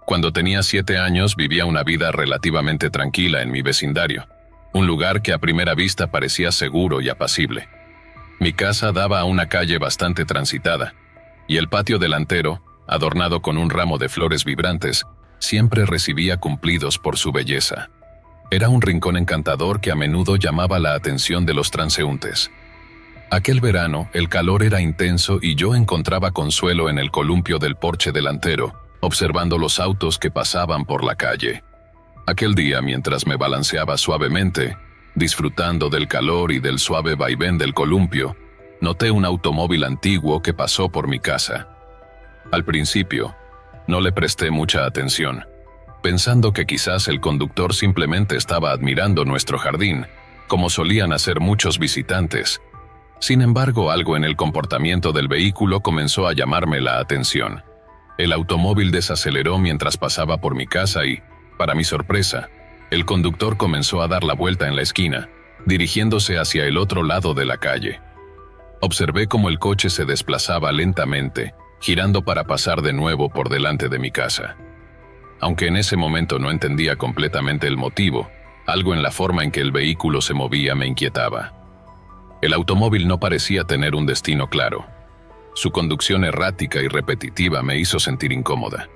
Cuando tenía 7 años vivía una vida relativamente tranquila en mi vecindario, un lugar que a primera vista parecía seguro y apacible. Mi casa daba a una calle bastante transitada, y el patio delantero, adornado con un ramo de flores vibrantes, siempre recibía cumplidos por su belleza. Era un rincón encantador que a menudo llamaba la atención de los transeúntes. Aquel verano, el calor era intenso y yo encontraba consuelo en el columpio del porche delantero, observando los autos que pasaban por la calle. Aquel día, mientras me balanceaba suavemente, disfrutando del calor y del suave vaivén del columpio, noté un automóvil antiguo que pasó por mi casa. Al principio, no le presté mucha atención, pensando que quizás el conductor simplemente estaba admirando nuestro jardín, como solían hacer muchos visitantes. Sin embargo, algo en el comportamiento del vehículo comenzó a llamarme la atención. El automóvil desaceleró mientras pasaba por mi casa y, para mi sorpresa, el conductor comenzó a dar la vuelta en la esquina, dirigiéndose hacia el otro lado de la calle. Observé cómo el coche se desplazaba lentamente, girando para pasar de nuevo por delante de mi casa. Aunque en ese momento no entendía completamente el motivo, algo en la forma en que el vehículo se movía me inquietaba. El automóvil no parecía tener un destino claro. Su conducción errática y repetitiva me hizo sentir incómoda.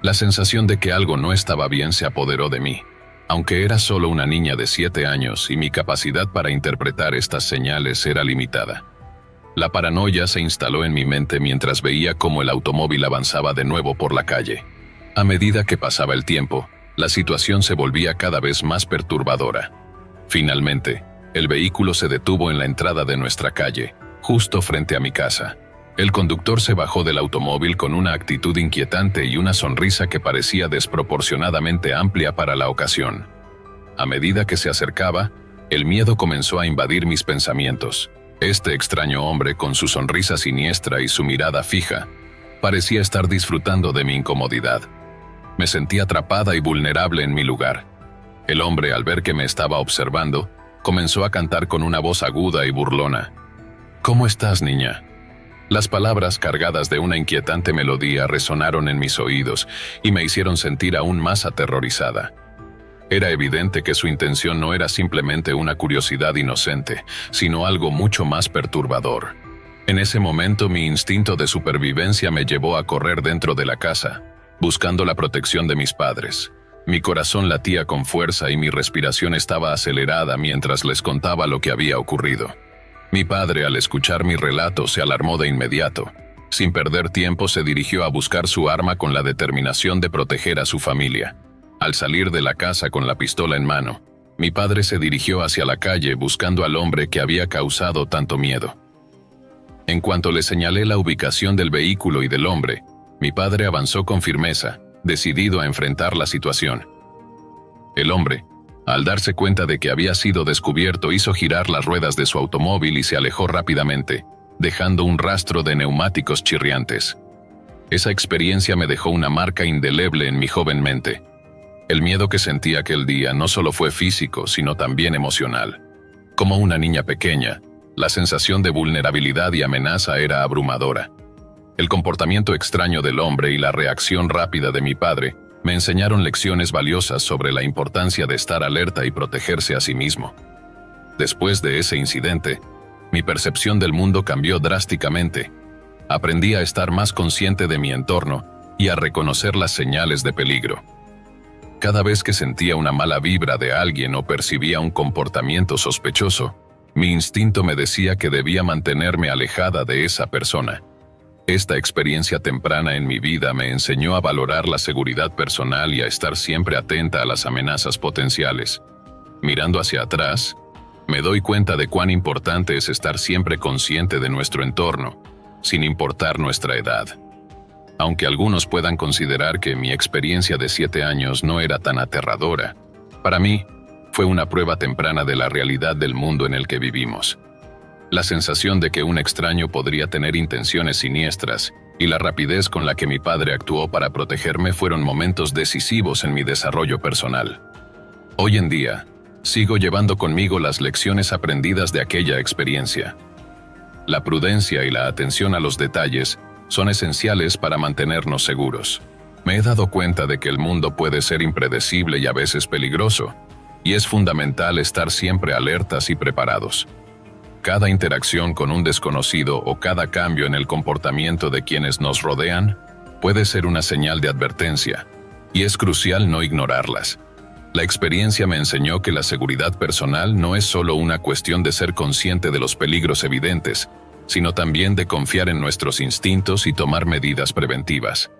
La sensación de que algo no estaba bien se apoderó de mí, aunque era solo una niña de 7 años y mi capacidad para interpretar estas señales era limitada. La paranoia se instaló en mi mente mientras veía cómo el automóvil avanzaba de nuevo por la calle. A medida que pasaba el tiempo, la situación se volvía cada vez más perturbadora. Finalmente, el vehículo se detuvo en la entrada de nuestra calle, justo frente a mi casa. El conductor se bajó del automóvil con una actitud inquietante y una sonrisa que parecía desproporcionadamente amplia para la ocasión. A medida que se acercaba, el miedo comenzó a invadir mis pensamientos. Este extraño hombre, con su sonrisa siniestra y su mirada fija, parecía estar disfrutando de mi incomodidad. Me sentí atrapada y vulnerable en mi lugar. El hombre, al ver que me estaba observando, comenzó a cantar con una voz aguda y burlona. «¿Cómo estás, niña?». Las palabras cargadas de una inquietante melodía resonaron en mis oídos y me hicieron sentir aún más aterrorizada. Era evidente que su intención no era simplemente una curiosidad inocente, sino algo mucho más perturbador. En ese momento mi instinto de supervivencia me llevó a correr dentro de la casa, buscando la protección de mis padres. Mi corazón latía con fuerza y mi respiración estaba acelerada mientras les contaba lo que había ocurrido. Mi padre, al escuchar mi relato, se alarmó de inmediato. Sin perder tiempo, se dirigió a buscar su arma con la determinación de proteger a su familia. Al salir de la casa con la pistola en mano, mi padre se dirigió hacia la calle buscando al hombre que había causado tanto miedo. En cuanto le señalé la ubicación del vehículo y del hombre, mi padre avanzó con firmeza, decidido a enfrentar la situación. El hombre, al darse cuenta de que había sido descubierto, hizo girar las ruedas de su automóvil y se alejó rápidamente, dejando un rastro de neumáticos chirriantes. Esa experiencia me dejó una marca indeleble en mi joven mente. El miedo que sentí aquel día no solo fue físico, sino también emocional. Como una niña pequeña, la sensación de vulnerabilidad y amenaza era abrumadora. El comportamiento extraño del hombre y la reacción rápida de mi padre me enseñaron lecciones valiosas sobre la importancia de estar alerta y protegerse a sí mismo. Después de ese incidente, mi percepción del mundo cambió drásticamente. Aprendí a estar más consciente de mi entorno y a reconocer las señales de peligro. Cada vez que sentía una mala vibra de alguien o percibía un comportamiento sospechoso, mi instinto me decía que debía mantenerme alejada de esa persona. Esta experiencia temprana en mi vida me enseñó a valorar la seguridad personal y a estar siempre atenta a las amenazas potenciales. Mirando hacia atrás, me doy cuenta de cuán importante es estar siempre consciente de nuestro entorno, sin importar nuestra edad. Aunque algunos puedan considerar que mi experiencia de 7 años no era tan aterradora, para mí fue una prueba temprana de la realidad del mundo en el que vivimos. La sensación de que un extraño podría tener intenciones siniestras y la rapidez con la que mi padre actuó para protegerme fueron momentos decisivos en mi desarrollo personal. Hoy en día, sigo llevando conmigo las lecciones aprendidas de aquella experiencia. La prudencia y la atención a los detalles son esenciales para mantenernos seguros. Me he dado cuenta de que el mundo puede ser impredecible y a veces peligroso, y es fundamental estar siempre alertas y preparados. Cada interacción con un desconocido o cada cambio en el comportamiento de quienes nos rodean puede ser una señal de advertencia, y es crucial no ignorarlas. La experiencia me enseñó que la seguridad personal no es solo una cuestión de ser consciente de los peligros evidentes, sino también de confiar en nuestros instintos y tomar medidas preventivas.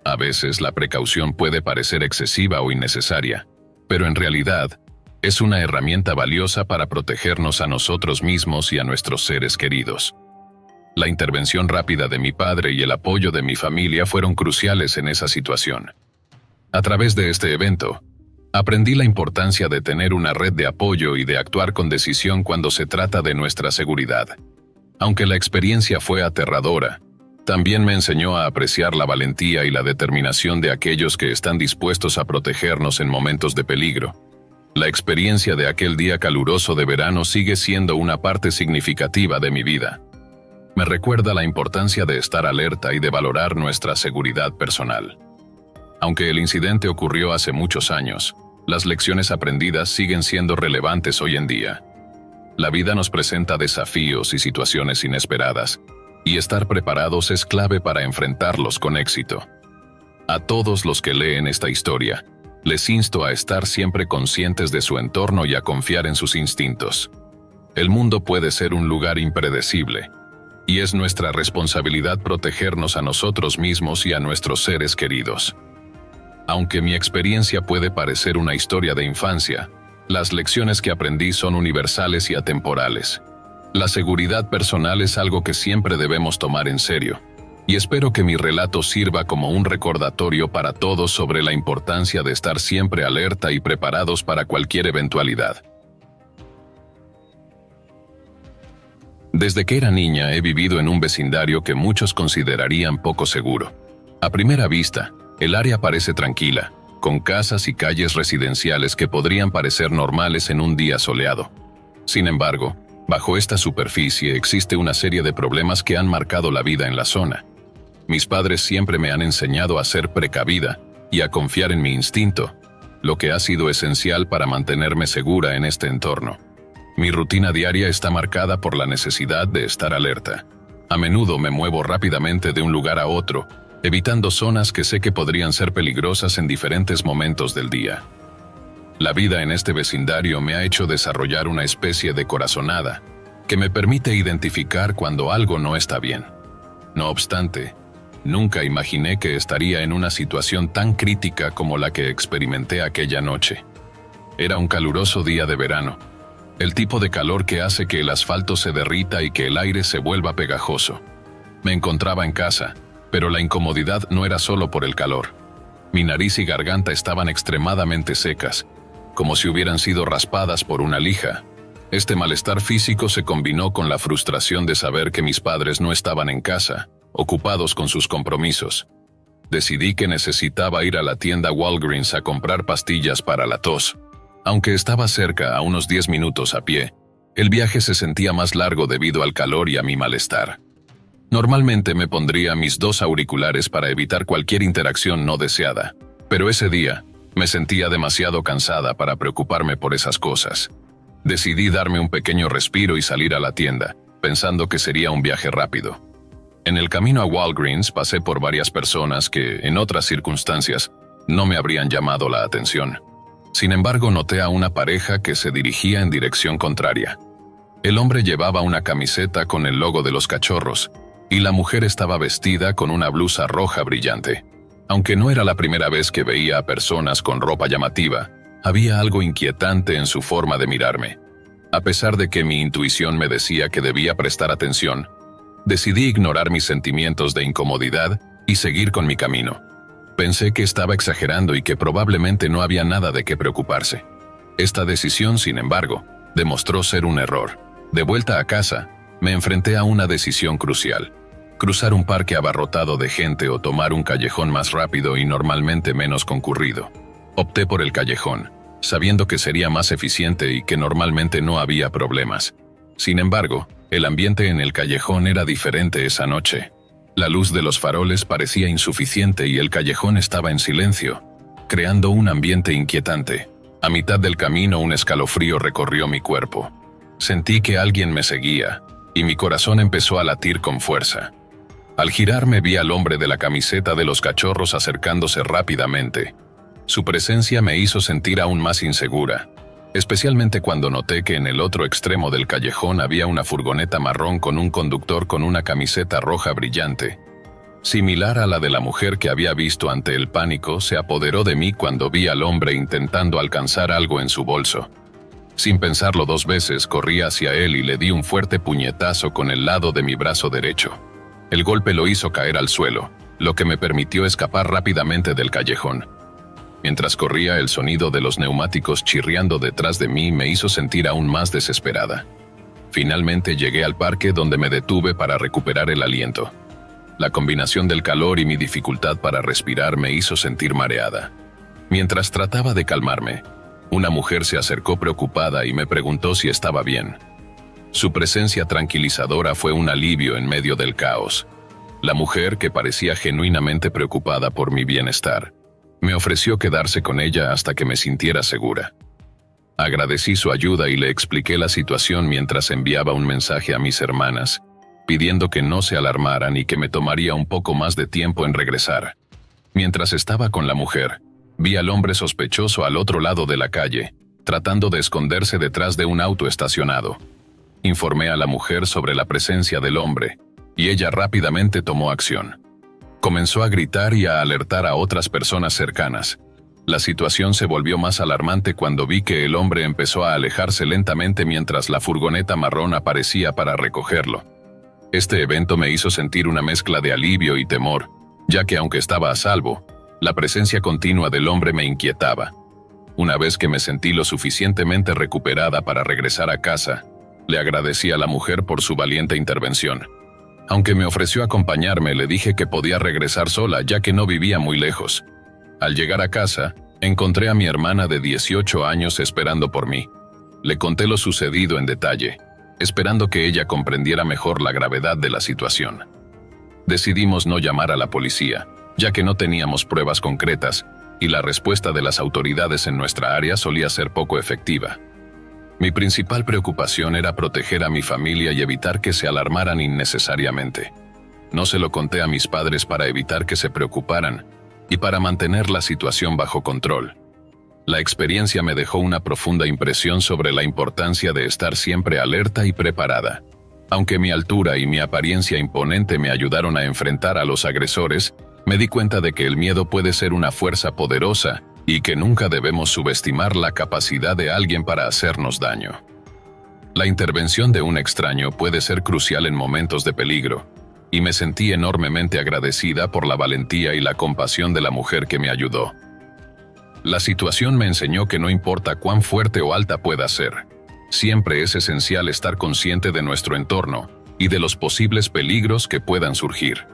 A veces la precaución puede parecer excesiva o innecesaria, pero en realidad es una herramienta valiosa para protegernos a nosotros mismos y a nuestros seres queridos. La intervención rápida de mi padre y el apoyo de mi familia fueron cruciales en esa situación. A través de este evento, aprendí la importancia de tener una red de apoyo y de actuar con decisión cuando se trata de nuestra seguridad. Aunque la experiencia fue aterradora, también me enseñó a apreciar la valentía y la determinación de aquellos que están dispuestos a protegernos en momentos de peligro. La experiencia de aquel día caluroso de verano sigue siendo una parte significativa de mi vida. Me recuerda la importancia de estar alerta y de valorar nuestra seguridad personal. Aunque el incidente ocurrió hace muchos años, las lecciones aprendidas siguen siendo relevantes hoy en día. La vida nos presenta desafíos y situaciones inesperadas, y estar preparados es clave para enfrentarlos con éxito. A todos los que leen esta historia, les insto a estar siempre conscientes de su entorno y a confiar en sus instintos. El mundo puede ser un lugar impredecible, y es nuestra responsabilidad protegernos a nosotros mismos y a nuestros seres queridos. Aunque mi experiencia puede parecer una historia de infancia, las lecciones que aprendí son universales y atemporales. La seguridad personal es algo que siempre debemos tomar en serio, y espero que mi relato sirva como un recordatorio para todos sobre la importancia de estar siempre alerta y preparados para cualquier eventualidad. Desde que era niña he vivido en un vecindario que muchos considerarían poco seguro. A primera vista, el área parece tranquila, con casas y calles residenciales que podrían parecer normales en un día soleado. Sin embargo, bajo esta superficie existe una serie de problemas que han marcado la vida en la zona. Mis padres siempre me han enseñado a ser precavida y a confiar en mi instinto, lo que ha sido esencial para mantenerme segura en este entorno. Mi rutina diaria está marcada por la necesidad de estar alerta. A menudo me muevo rápidamente de un lugar a otro, evitando zonas que sé que podrían ser peligrosas en diferentes momentos del día. La vida en este vecindario me ha hecho desarrollar una especie de corazonada que me permite identificar cuando algo no está bien. No obstante, nunca imaginé que estaría en una situación tan crítica como la que experimenté aquella noche. Era un caluroso día de verano, el tipo de calor que hace que el asfalto se derrita y que el aire se vuelva pegajoso. Me encontraba en casa, pero la incomodidad no era solo por el calor. Mi nariz y garganta estaban extremadamente secas, como si hubieran sido raspadas por una lija. Este malestar físico se combinó con la frustración de saber que mis padres no estaban en casa, ocupados con sus compromisos. Decidí que necesitaba ir a la tienda Walgreens a comprar pastillas para la tos. Aunque estaba cerca, a unos 10 minutos a pie, el viaje se sentía más largo debido al calor y a mi malestar. Normalmente me pondría mis 2 auriculares para evitar cualquier interacción no deseada, pero ese día me sentía demasiado cansada para preocuparme por esas cosas. Decidí darme un pequeño respiro y salir a la tienda, pensando que sería un viaje rápido. En el camino a Walgreens pasé por varias personas que, en otras circunstancias, no me habrían llamado la atención. Sin embargo, noté a una pareja que se dirigía en dirección contraria. El hombre llevaba una camiseta con el logo de los cachorros, y la mujer estaba vestida con una blusa roja brillante. Aunque no era la primera vez que veía a personas con ropa llamativa, había algo inquietante en su forma de mirarme. A pesar de que mi intuición me decía que debía prestar atención, decidí ignorar mis sentimientos de incomodidad y seguir con mi camino. Pensé que estaba exagerando y que probablemente no había nada de qué preocuparse. Esta decisión, sin embargo, demostró ser un error. De vuelta a casa, me enfrenté a una decisión crucial: cruzar un parque abarrotado de gente o tomar un callejón más rápido y normalmente menos concurrido. Opté por el callejón, sabiendo que sería más eficiente y que normalmente no había problemas. Sin embargo, el ambiente en el callejón era diferente esa noche. La luz de los faroles parecía insuficiente y el callejón estaba en silencio, creando un ambiente inquietante. A mitad del camino un escalofrío recorrió mi cuerpo. Sentí que alguien me seguía, y mi corazón empezó a latir con fuerza. Al girarme vi al hombre de la camiseta de los cachorros acercándose rápidamente. Su presencia me hizo sentir aún más insegura, especialmente cuando noté que en el otro extremo del callejón había una furgoneta marrón con un conductor con una camiseta roja brillante. Similar a la de la mujer que había visto ante el pánico, se apoderó de mí cuando vi al hombre intentando alcanzar algo en su bolso. Sin pensarlo dos veces, corrí hacia él y le di un fuerte puñetazo con el lado de mi brazo derecho. El golpe lo hizo caer al suelo, lo que me permitió escapar rápidamente del callejón. Mientras corría, el sonido de los neumáticos chirriando detrás de mí me hizo sentir aún más desesperada. Finalmente llegué al parque, donde me detuve para recuperar el aliento. La combinación del calor y mi dificultad para respirar me hizo sentir mareada. Mientras trataba de calmarme, una mujer se acercó preocupada y me preguntó si estaba bien. Su presencia tranquilizadora fue un alivio en medio del caos. La mujer, que parecía genuinamente preocupada por mi bienestar, me ofreció quedarse con ella hasta que me sintiera segura. Agradecí su ayuda y le expliqué la situación mientras enviaba un mensaje a mis hermanas, pidiendo que no se alarmaran y que me tomaría un poco más de tiempo en regresar. Mientras estaba con la mujer, vi al hombre sospechoso al otro lado de la calle, tratando de esconderse detrás de un auto estacionado. Informé a la mujer sobre la presencia del hombre, y ella rápidamente tomó acción. Comenzó a gritar y a alertar a otras personas cercanas. La situación se volvió más alarmante cuando vi que el hombre empezó a alejarse lentamente mientras la furgoneta marrón aparecía para recogerlo. Este evento me hizo sentir una mezcla de alivio y temor, ya que aunque estaba a salvo, la presencia continua del hombre me inquietaba. Una vez que me sentí lo suficientemente recuperada para regresar a casa, le agradecí a la mujer por su valiente intervención. Aunque me ofreció acompañarme, le dije que podía regresar sola, ya que no vivía muy lejos. Al llegar a casa, encontré a mi hermana de 18 años esperando por mí. Le conté lo sucedido en detalle, esperando que ella comprendiera mejor la gravedad de la situación. Decidimos no llamar a la policía, ya que no teníamos pruebas concretas, y la respuesta de las autoridades en nuestra área solía ser poco efectiva. Mi principal preocupación era proteger a mi familia y evitar que se alarmaran innecesariamente. No se lo conté a mis padres para evitar que se preocuparan y para mantener la situación bajo control. La experiencia me dejó una profunda impresión sobre la importancia de estar siempre alerta y preparada. Aunque mi altura y mi apariencia imponente me ayudaron a enfrentar a los agresores, me di cuenta de que el miedo puede ser una fuerza poderosa y que nunca debemos subestimar la capacidad de alguien para hacernos daño. La intervención de un extraño puede ser crucial en momentos de peligro, y me sentí enormemente agradecida por la valentía y la compasión de la mujer que me ayudó. La situación me enseñó que no importa cuán fuerte o alta pueda ser, siempre es esencial estar consciente de nuestro entorno y de los posibles peligros que puedan surgir.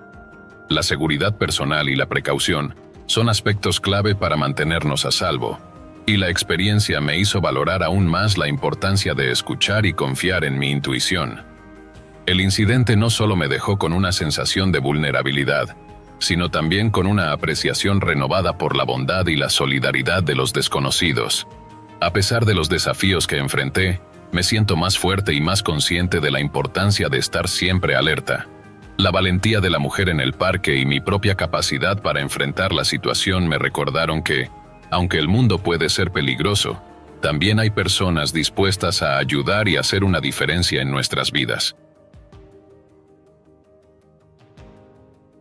La seguridad personal y la precaución son aspectos clave para mantenernos a salvo, y la experiencia me hizo valorar aún más la importancia de escuchar y confiar en mi intuición. El incidente no solo me dejó con una sensación de vulnerabilidad, sino también con una apreciación renovada por la bondad y la solidaridad de los desconocidos. A pesar de los desafíos que enfrenté, me siento más fuerte y más consciente de la importancia de estar siempre alerta. La valentía de la mujer en el parque y mi propia capacidad para enfrentar la situación me recordaron que, aunque el mundo puede ser peligroso, también hay personas dispuestas a ayudar y hacer una diferencia en nuestras vidas.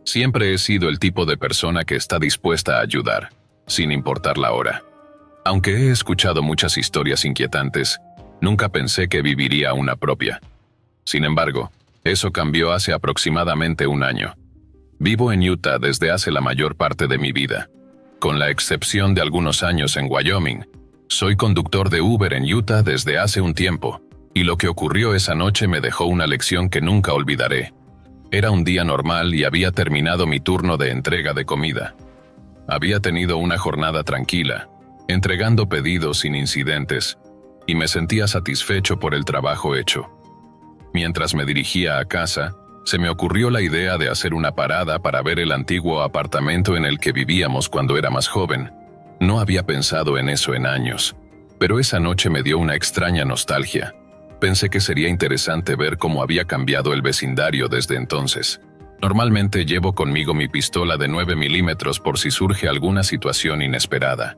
Siempre he sido el tipo de persona que está dispuesta a ayudar, sin importar la hora. Aunque he escuchado muchas historias inquietantes, nunca pensé que viviría una propia. Sin embargo, eso cambió hace aproximadamente un año. Vivo en Utah desde hace la mayor parte de mi vida. Con la excepción de algunos años en Wyoming, soy conductor de Uber en Utah desde hace un tiempo, y lo que ocurrió esa noche me dejó una lección que nunca olvidaré. Era un día normal y había terminado mi turno de entrega de comida. Había tenido una jornada tranquila, entregando pedidos sin incidentes, y me sentía satisfecho por el trabajo hecho. Mientras me dirigía a casa, Se me ocurrió la idea de hacer una parada para ver el antiguo apartamento en el que vivíamos cuando era más joven. No había pensado en eso en años, pero esa noche me dio una extraña nostalgia. Pensé que sería interesante ver cómo había cambiado el vecindario desde entonces. Normalmente llevo conmigo mi pistola de 9 milímetros por si surge alguna situación inesperada.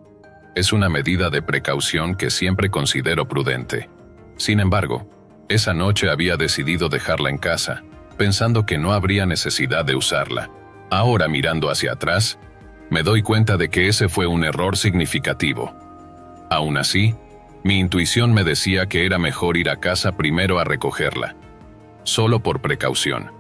Es una medida de precaución que siempre considero prudente. Sin embargo, esa noche había decidido dejarla en casa, pensando que no habría necesidad de usarla. Ahora, mirando hacia atrás, me doy cuenta de que ese fue un error significativo. Aún así, mi intuición me decía que era mejor ir a casa primero a recogerla, solo por precaución.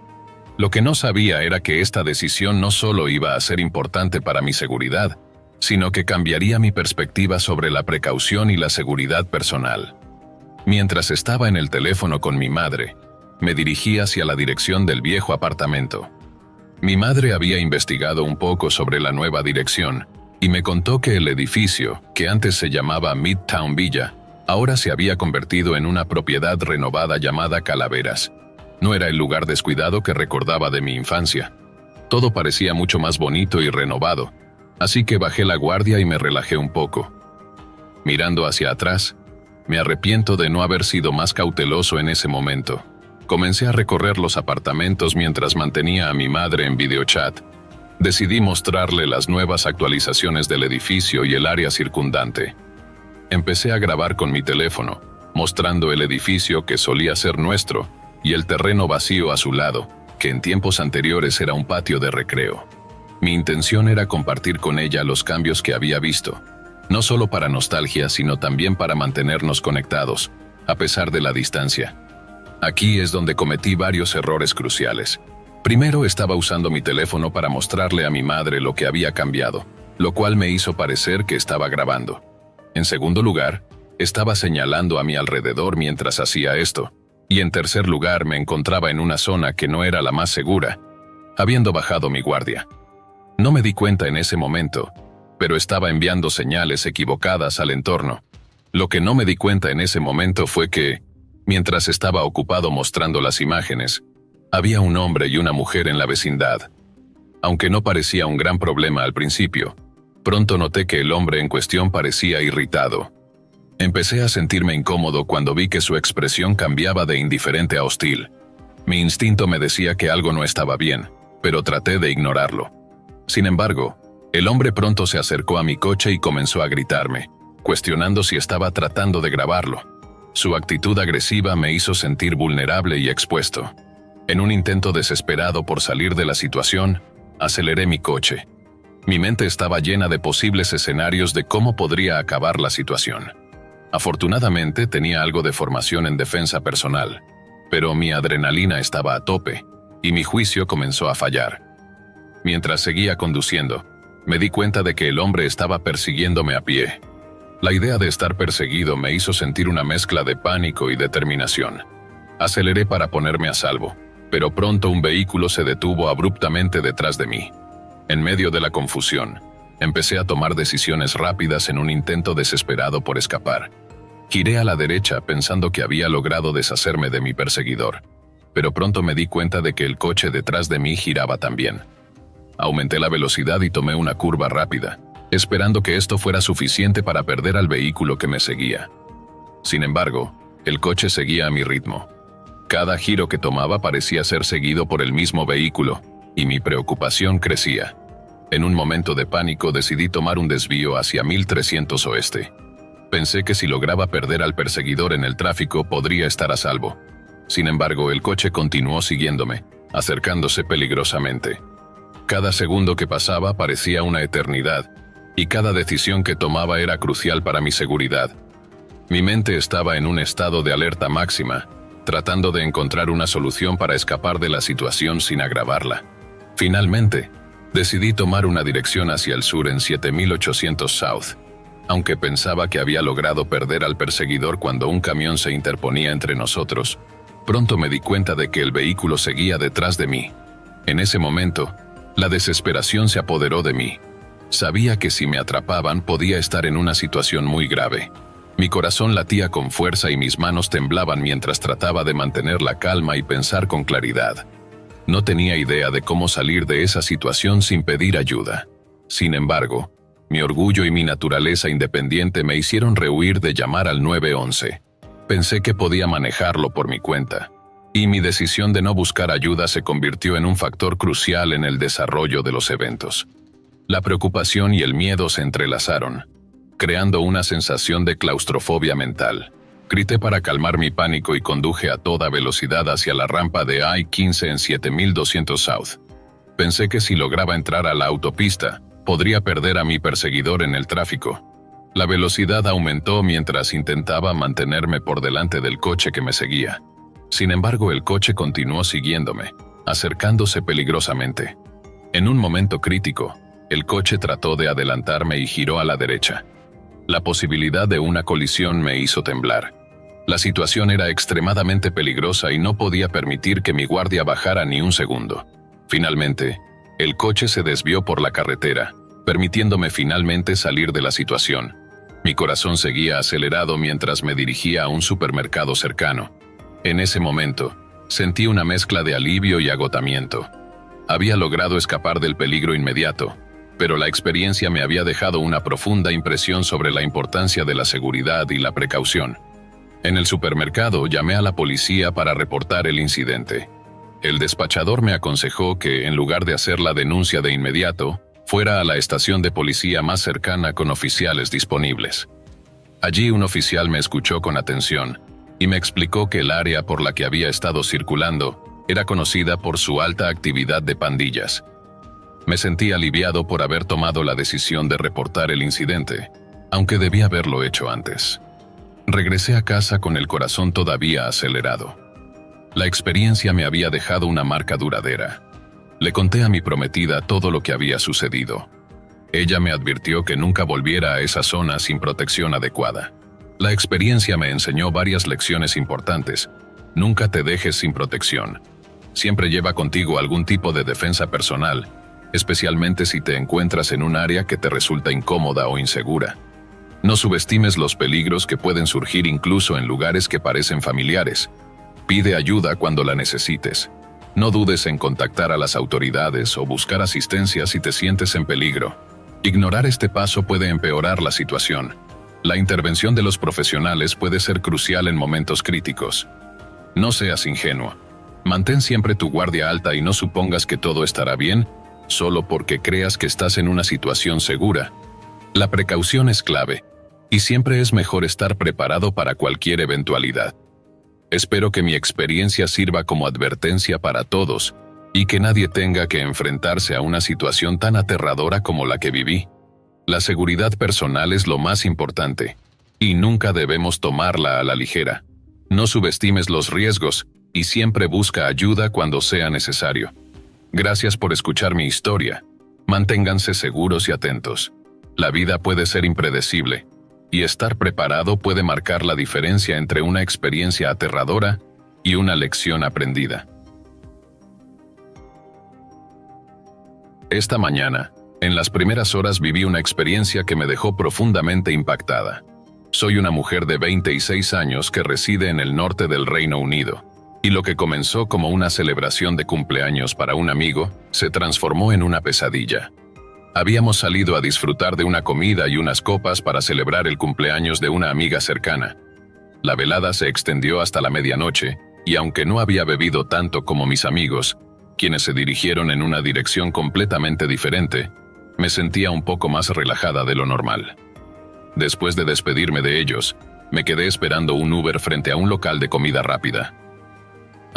Lo que no sabía era que esta decisión no solo iba a ser importante para mi seguridad, sino que cambiaría mi perspectiva sobre la precaución y la seguridad personal. Mientras estaba en el teléfono con mi madre, me dirigí hacia la dirección del viejo apartamento. Mi madre había investigado un poco sobre la nueva dirección y me contó que el edificio, que antes se llamaba Midtown Villa, ahora se había convertido en una propiedad renovada llamada Calaveras. No era el lugar descuidado que recordaba de mi infancia. Todo parecía mucho más bonito y renovado, así que bajé la guardia y me relajé un poco. Mirando hacia atrás, me arrepiento de no haber sido más cauteloso en ese momento. Comencé a recorrer los apartamentos mientras mantenía a mi madre en videochat. Decidí mostrarle las nuevas actualizaciones del edificio y el área circundante. Empecé a grabar con mi teléfono, mostrando el edificio que solía ser nuestro y el terreno vacío a su lado, que en tiempos anteriores era un patio de recreo. Mi intención era compartir con ella los cambios que había visto, no solo para nostalgia, sino también para mantenernos conectados, a pesar de la distancia. Aquí es donde cometí varios errores cruciales. Primero, estaba usando mi teléfono para mostrarle a mi madre lo que había cambiado, lo cual me hizo parecer que estaba grabando. En segundo lugar, estaba señalando a mi alrededor mientras hacía esto. Y en tercer lugar, me encontraba en una zona que no era la más segura, habiendo bajado mi guardia. No me di cuenta en ese momento, pero estaba enviando señales equivocadas al entorno. Lo que no me di cuenta en ese momento fue que, mientras estaba ocupado mostrando las imágenes, había un hombre y una mujer en la vecindad. Aunque no parecía un gran problema al principio, pronto noté que el hombre en cuestión parecía irritado. Empecé a sentirme incómodo cuando vi que su expresión cambiaba de indiferente a hostil. Mi instinto me decía que algo no estaba bien, pero traté de ignorarlo. Sin embargo, el hombre pronto se acercó a mi coche y comenzó a gritarme, cuestionando si estaba tratando de grabarlo. Su actitud agresiva me hizo sentir vulnerable y expuesto. En un intento desesperado por salir de la situación, aceleré mi coche. Mi mente estaba llena de posibles escenarios de cómo podría acabar la situación. Afortunadamente tenía algo de formación en defensa personal, pero mi adrenalina estaba a tope y mi juicio comenzó a fallar. Mientras seguía conduciendo, me di cuenta de que el hombre estaba persiguiéndome a pie. La idea de estar perseguido me hizo sentir una mezcla de pánico y determinación. Aceleré para ponerme a salvo, pero pronto un vehículo se detuvo abruptamente detrás de mí. En medio de la confusión, empecé a tomar decisiones rápidas en un intento desesperado por escapar. Giré a la derecha pensando que había logrado deshacerme de mi perseguidor, pero pronto me di cuenta de que el coche detrás de mí giraba también. Aumenté la velocidad y tomé una curva rápida, esperando que esto fuera suficiente para perder al vehículo que me seguía. Sin embargo, el coche seguía a mi ritmo. Cada giro que tomaba parecía ser seguido por el mismo vehículo, y mi preocupación crecía. En un momento de pánico decidí tomar un desvío hacia 1300 oeste. Pensé que si lograba perder al perseguidor en el tráfico podría estar a salvo. Sin embargo, el coche continuó siguiéndome, acercándose peligrosamente. Cada segundo que pasaba parecía una eternidad, y cada decisión que tomaba era crucial para mi seguridad. Mi mente estaba en un estado de alerta máxima, tratando de encontrar una solución para escapar de la situación sin agravarla. Finalmente, decidí tomar una dirección hacia el sur en 7800 South. Aunque pensaba que había logrado perder al perseguidor cuando un camión se interponía entre nosotros, pronto me di cuenta de que el vehículo seguía detrás de mí. En ese momento, la desesperación se apoderó de mí. Sabía que si me atrapaban podía estar en una situación muy grave. Mi corazón latía con fuerza y mis manos temblaban mientras trataba de mantener la calma y pensar con claridad. No tenía idea de cómo salir de esa situación sin pedir ayuda. Sin embargo, mi orgullo y mi naturaleza independiente me hicieron rehuir de llamar al 911. Pensé que podía manejarlo por mi cuenta, y mi decisión de no buscar ayuda se convirtió en un factor crucial en el desarrollo de los eventos. La preocupación y el miedo se entrelazaron, creando una sensación de claustrofobia mental. Grité para calmar mi pánico y conduje a toda velocidad hacia la rampa de I-15 en 7200 South. Pensé que si lograba entrar a la autopista, podría perder a mi perseguidor en el tráfico. La velocidad aumentó mientras intentaba mantenerme por delante del coche que me seguía. Sin embargo, el coche continuó siguiéndome, acercándose peligrosamente. En un momento crítico, el coche trató de adelantarme y giró a la derecha. La posibilidad de una colisión me hizo temblar. La situación era extremadamente peligrosa y no podía permitir que mi guardia bajara ni un segundo. Finalmente, el coche se desvió por la carretera, permitiéndome finalmente salir de la situación. Mi corazón seguía acelerado mientras me dirigía a un supermercado cercano. En ese momento, sentí una mezcla de alivio y agotamiento. Había logrado escapar del peligro inmediato, pero la experiencia me había dejado una profunda impresión sobre la importancia de la seguridad y la precaución. En el supermercado llamé a la policía para reportar el incidente. El despachador me aconsejó que, en lugar de hacer la denuncia de inmediato, fuera a la estación de policía más cercana con oficiales disponibles. Allí un oficial me escuchó con atención y me explicó que el área por la que había estado circulando era conocida por su alta actividad de pandillas. Me sentí aliviado por haber tomado la decisión de reportar el incidente, aunque debía haberlo hecho antes. Regresé a casa con el corazón todavía acelerado. La experiencia me había dejado una marca duradera. Le conté a mi prometida todo lo que había sucedido. Ella me advirtió que nunca volviera a esa zona sin protección adecuada. La experiencia me enseñó varias lecciones importantes. Nunca te dejes sin protección. Siempre lleva contigo algún tipo de defensa personal, especialmente si te encuentras en un área que te resulta incómoda o insegura. No subestimes los peligros que pueden surgir incluso en lugares que parecen familiares. Pide ayuda cuando la necesites. No dudes en contactar a las autoridades o buscar asistencia si te sientes en peligro. Ignorar este paso puede empeorar la situación. La intervención de los profesionales puede ser crucial en momentos críticos. No seas ingenuo. Mantén siempre tu guardia alta y no supongas que todo estará bien solo porque creas que estás en una situación segura. La precaución es clave, y siempre es mejor estar preparado para cualquier eventualidad. Espero que mi experiencia sirva como advertencia para todos, y que nadie tenga que enfrentarse a una situación tan aterradora como la que viví. La seguridad personal es lo más importante, y nunca debemos tomarla a la ligera. No subestimes los riesgos, y siempre busca ayuda cuando sea necesario. Gracias por escuchar mi historia. Manténganse seguros y atentos. La vida puede ser impredecible, y estar preparado puede marcar la diferencia entre una experiencia aterradora y una lección aprendida. Esta mañana, en las primeras horas viví una experiencia que me dejó profundamente impactada. Soy una mujer de 26 años que reside en el norte del Reino Unido, y lo que comenzó como una celebración de cumpleaños para un amigo se transformó en una pesadilla. Habíamos salido a disfrutar de una comida y unas copas para celebrar el cumpleaños de una amiga cercana. La velada se extendió hasta la medianoche, y aunque no había bebido tanto como mis amigos, quienes se dirigieron en una dirección completamente diferente, me sentía un poco más relajada de lo normal. Después de despedirme de ellos, me quedé esperando un Uber frente a un local de comida rápida.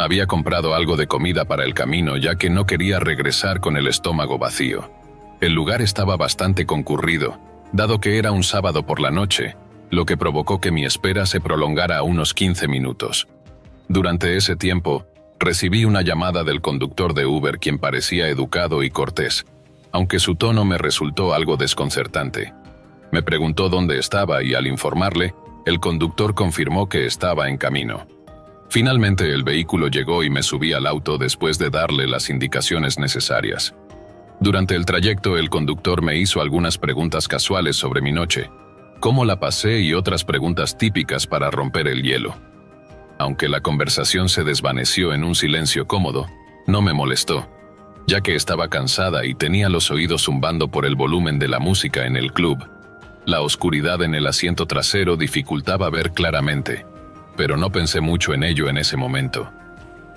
Había comprado algo de comida para el camino ya que no quería regresar con el estómago vacío. El lugar estaba bastante concurrido, dado que era un sábado por la noche, lo que provocó que mi espera se prolongara a unos 15 minutos. Durante ese tiempo, recibí una llamada del conductor de Uber, quien parecía educado y cortés, aunque su tono me resultó algo desconcertante. Me preguntó dónde estaba y al informarle, el conductor confirmó que estaba en camino. Finalmente el vehículo llegó y me subí al auto después de darle las indicaciones necesarias. Durante el trayecto, el conductor me hizo algunas preguntas casuales sobre mi noche, cómo la pasé y otras preguntas típicas para romper el hielo. Aunque la conversación se desvaneció en un silencio cómodo, No me molestó, ya que estaba cansada y tenía los oídos zumbando por el volumen de la música en el club. La oscuridad en el asiento trasero dificultaba ver claramente, pero no pensé mucho en ello en ese momento.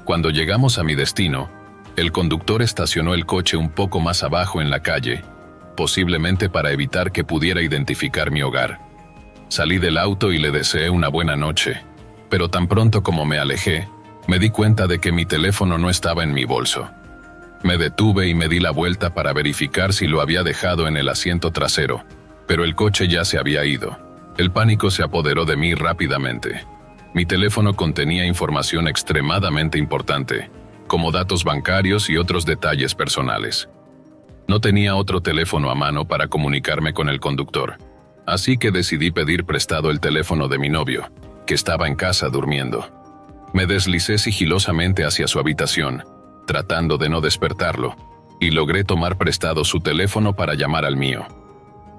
Cuando llegamos a mi destino, el conductor estacionó el coche un poco más abajo en la calle, posiblemente para evitar que pudiera identificar mi hogar. Salí del auto y le deseé una buena noche, pero tan pronto como me alejé, me di cuenta de que mi teléfono no estaba en mi bolso. Me detuve y me di la vuelta para verificar si lo había dejado en el asiento trasero, pero el coche ya se había ido. El pánico se apoderó de mí rápidamente. Mi teléfono contenía información extremadamente importante, como datos bancarios y otros detalles personales. No tenía otro teléfono a mano para comunicarme con el conductor, así que decidí pedir prestado el teléfono de mi novio, que estaba en casa durmiendo. Me deslicé sigilosamente hacia su habitación, tratando de no despertarlo, y logré tomar prestado su teléfono para llamar al mío.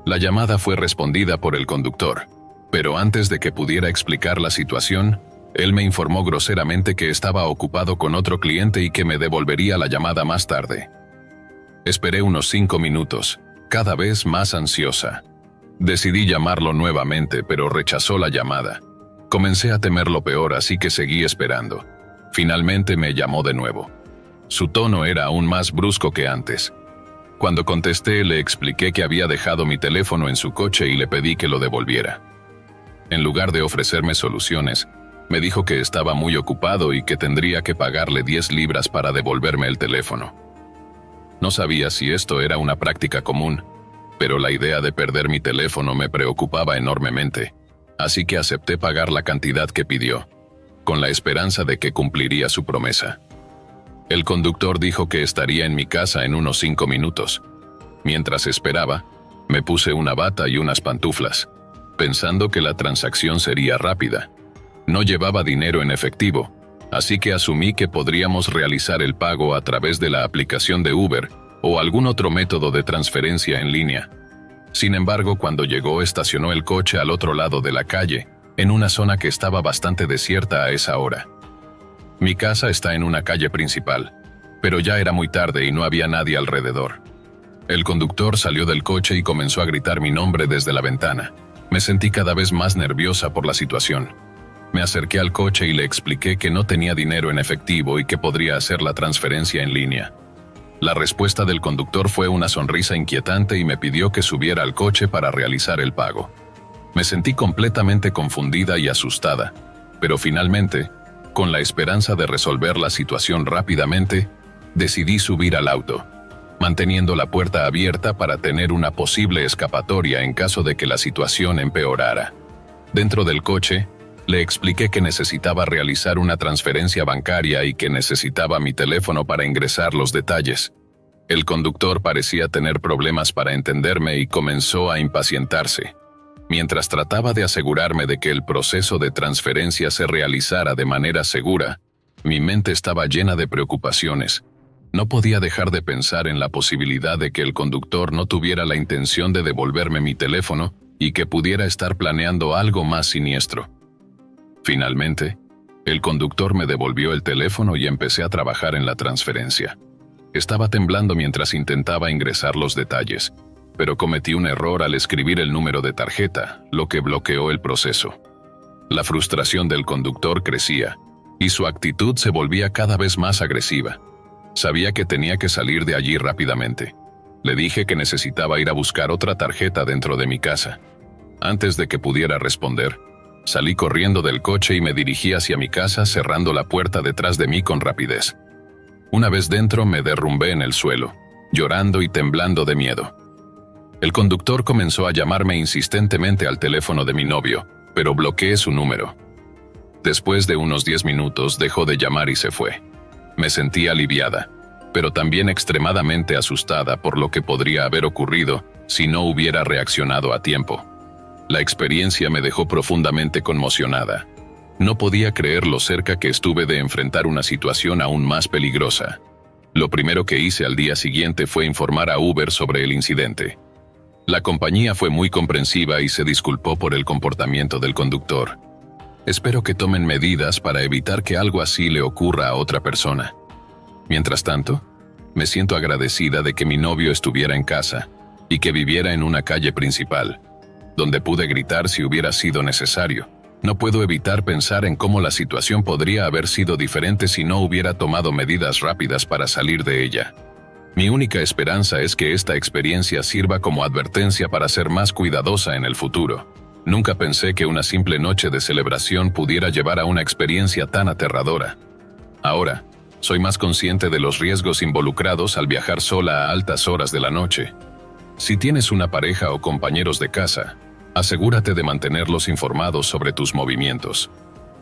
La llamada fue respondida por el conductor, pero antes de que pudiera explicar la situación, él me informó groseramente que estaba ocupado con otro cliente y que me devolvería la llamada más tarde. Esperé unos 5 minutos, cada vez más ansiosa. Decidí llamarlo nuevamente, pero rechazó la llamada. Comencé a temer lo peor, así que seguí esperando. Finalmente me llamó de nuevo. Su tono era aún más brusco que antes. Cuando contesté, le expliqué que había dejado mi teléfono en su coche y le pedí que lo devolviera. En lugar de ofrecerme soluciones, me dijo que estaba muy ocupado y que tendría que pagarle 10 libras para devolverme el teléfono. No sabía si esto era una práctica común, pero la idea de perder mi teléfono me preocupaba enormemente, así que acepté pagar la cantidad que pidió, con la esperanza de que cumpliría su promesa. El conductor dijo que estaría en mi casa en unos 5 minutos. Mientras esperaba, me puse una bata y unas pantuflas, pensando que la transacción sería rápida. No llevaba dinero en efectivo, así que asumí que podríamos realizar el pago a través de la aplicación de Uber o algún otro método de transferencia en línea. Sin embargo, cuando llegó, estacionó el coche al otro lado de la calle, en una zona que estaba bastante desierta a esa hora. Mi casa está en una calle principal, pero ya era muy tarde y no había nadie alrededor. El conductor salió del coche y comenzó a gritar mi nombre desde la ventana. Me sentí cada vez más nerviosa por la situación. Me acerqué al coche y le expliqué que no tenía dinero en efectivo y que podría hacer la transferencia en línea. La respuesta del conductor fue una sonrisa inquietante y me pidió que subiera al coche para realizar el pago. Me sentí completamente confundida y asustada, pero finalmente, con la esperanza de resolver la situación rápidamente, decidí subir al auto, manteniendo la puerta abierta para tener una posible escapatoria en caso de que la situación empeorara. Dentro del coche, le expliqué que necesitaba realizar una transferencia bancaria y que necesitaba mi teléfono para ingresar los detalles. El conductor parecía tener problemas para entenderme y comenzó a impacientarse. Mientras trataba de asegurarme de que el proceso de transferencia se realizara de manera segura, mi mente estaba llena de preocupaciones. No podía dejar de pensar en la posibilidad de que el conductor no tuviera la intención de devolverme mi teléfono y que pudiera estar planeando algo más siniestro. Finalmente, el conductor me devolvió el teléfono y empecé a trabajar en la transferencia. Estaba temblando mientras intentaba ingresar los detalles, pero cometí un error al escribir el número de tarjeta, lo que bloqueó el proceso. La frustración del conductor crecía, y su actitud se volvía cada vez más agresiva. Sabía que tenía que salir de allí rápidamente. Le dije que necesitaba ir a buscar otra tarjeta dentro de mi casa. Antes de que pudiera responder, salí corriendo del coche y me dirigí hacia mi casa, cerrando la puerta detrás de mí con rapidez. Una vez dentro, me derrumbé en el suelo, llorando y temblando de miedo. El conductor comenzó a llamarme insistentemente al teléfono de mi novio, pero bloqueé su número. Después de unos 10 minutos dejó de llamar y se fue. Me sentí aliviada, pero también extremadamente asustada por lo que podría haber ocurrido si no hubiera reaccionado a tiempo. La experiencia me dejó profundamente conmocionada. No podía creer lo cerca que estuve de enfrentar una situación aún más peligrosa. Lo primero que hice al día siguiente fue informar a Uber sobre el incidente. La compañía fue muy comprensiva y se disculpó por el comportamiento del conductor. Espero que tomen medidas para evitar que algo así le ocurra a otra persona. Mientras tanto, me siento agradecida de que mi novio estuviera en casa y que viviera en una calle principal, donde pude gritar si hubiera sido necesario. No puedo evitar pensar en cómo la situación podría haber sido diferente si no hubiera tomado medidas rápidas para salir de ella. Mi única esperanza es que esta experiencia sirva como advertencia para ser más cuidadosa en el futuro. Nunca pensé que una simple noche de celebración pudiera llevar a una experiencia tan aterradora. Ahora, soy más consciente de los riesgos involucrados al viajar sola a altas horas de la noche. Si tienes una pareja o compañeros de casa, asegúrate de mantenerlos informados sobre tus movimientos.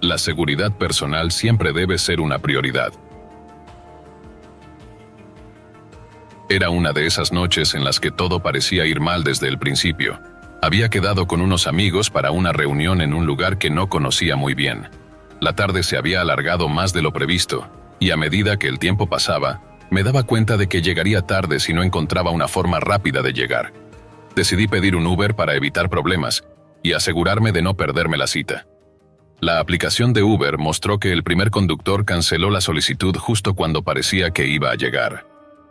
La seguridad personal siempre debe ser una prioridad. Era una de esas noches en las que todo parecía ir mal desde el principio. Había quedado con unos amigos para una reunión en un lugar que no conocía muy bien. La tarde se había alargado más de lo previsto, y a medida que el tiempo pasaba, me daba cuenta de que llegaría tarde si no encontraba una forma rápida de llegar. Decidí pedir un Uber para evitar problemas y asegurarme de no perderme la cita. La aplicación de Uber mostró que el primer conductor canceló la solicitud justo cuando parecía que iba a llegar.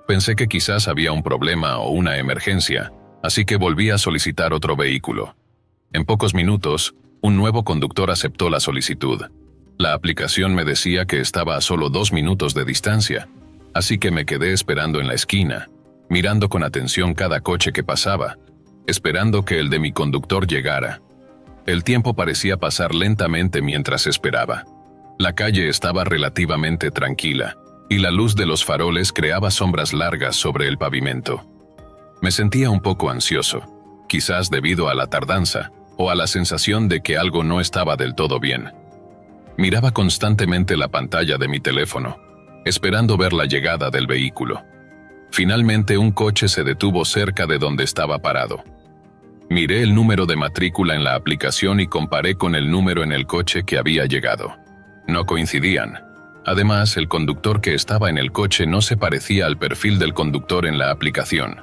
Pensé que quizás había un problema o una emergencia, así que volví a solicitar otro vehículo. En pocos minutos, un nuevo conductor aceptó la solicitud. La aplicación me decía que estaba a solo 2 minutos de distancia, así que me quedé esperando en la esquina, mirando con atención cada coche que pasaba, esperando que el de mi conductor llegara. El tiempo parecía pasar lentamente mientras esperaba. La calle estaba relativamente tranquila, y la luz de los faroles creaba sombras largas sobre el pavimento. Me sentía un poco ansioso, quizás debido a la tardanza, o a la sensación de que algo no estaba del todo bien. Miraba constantemente la pantalla de mi teléfono, esperando ver la llegada del vehículo. Finalmente un coche se detuvo cerca de donde estaba parado. Miré el número de matrícula en la aplicación y comparé con el número en el coche que había llegado. No coincidían. Además, el conductor que estaba en el coche no se parecía al perfil del conductor en la aplicación.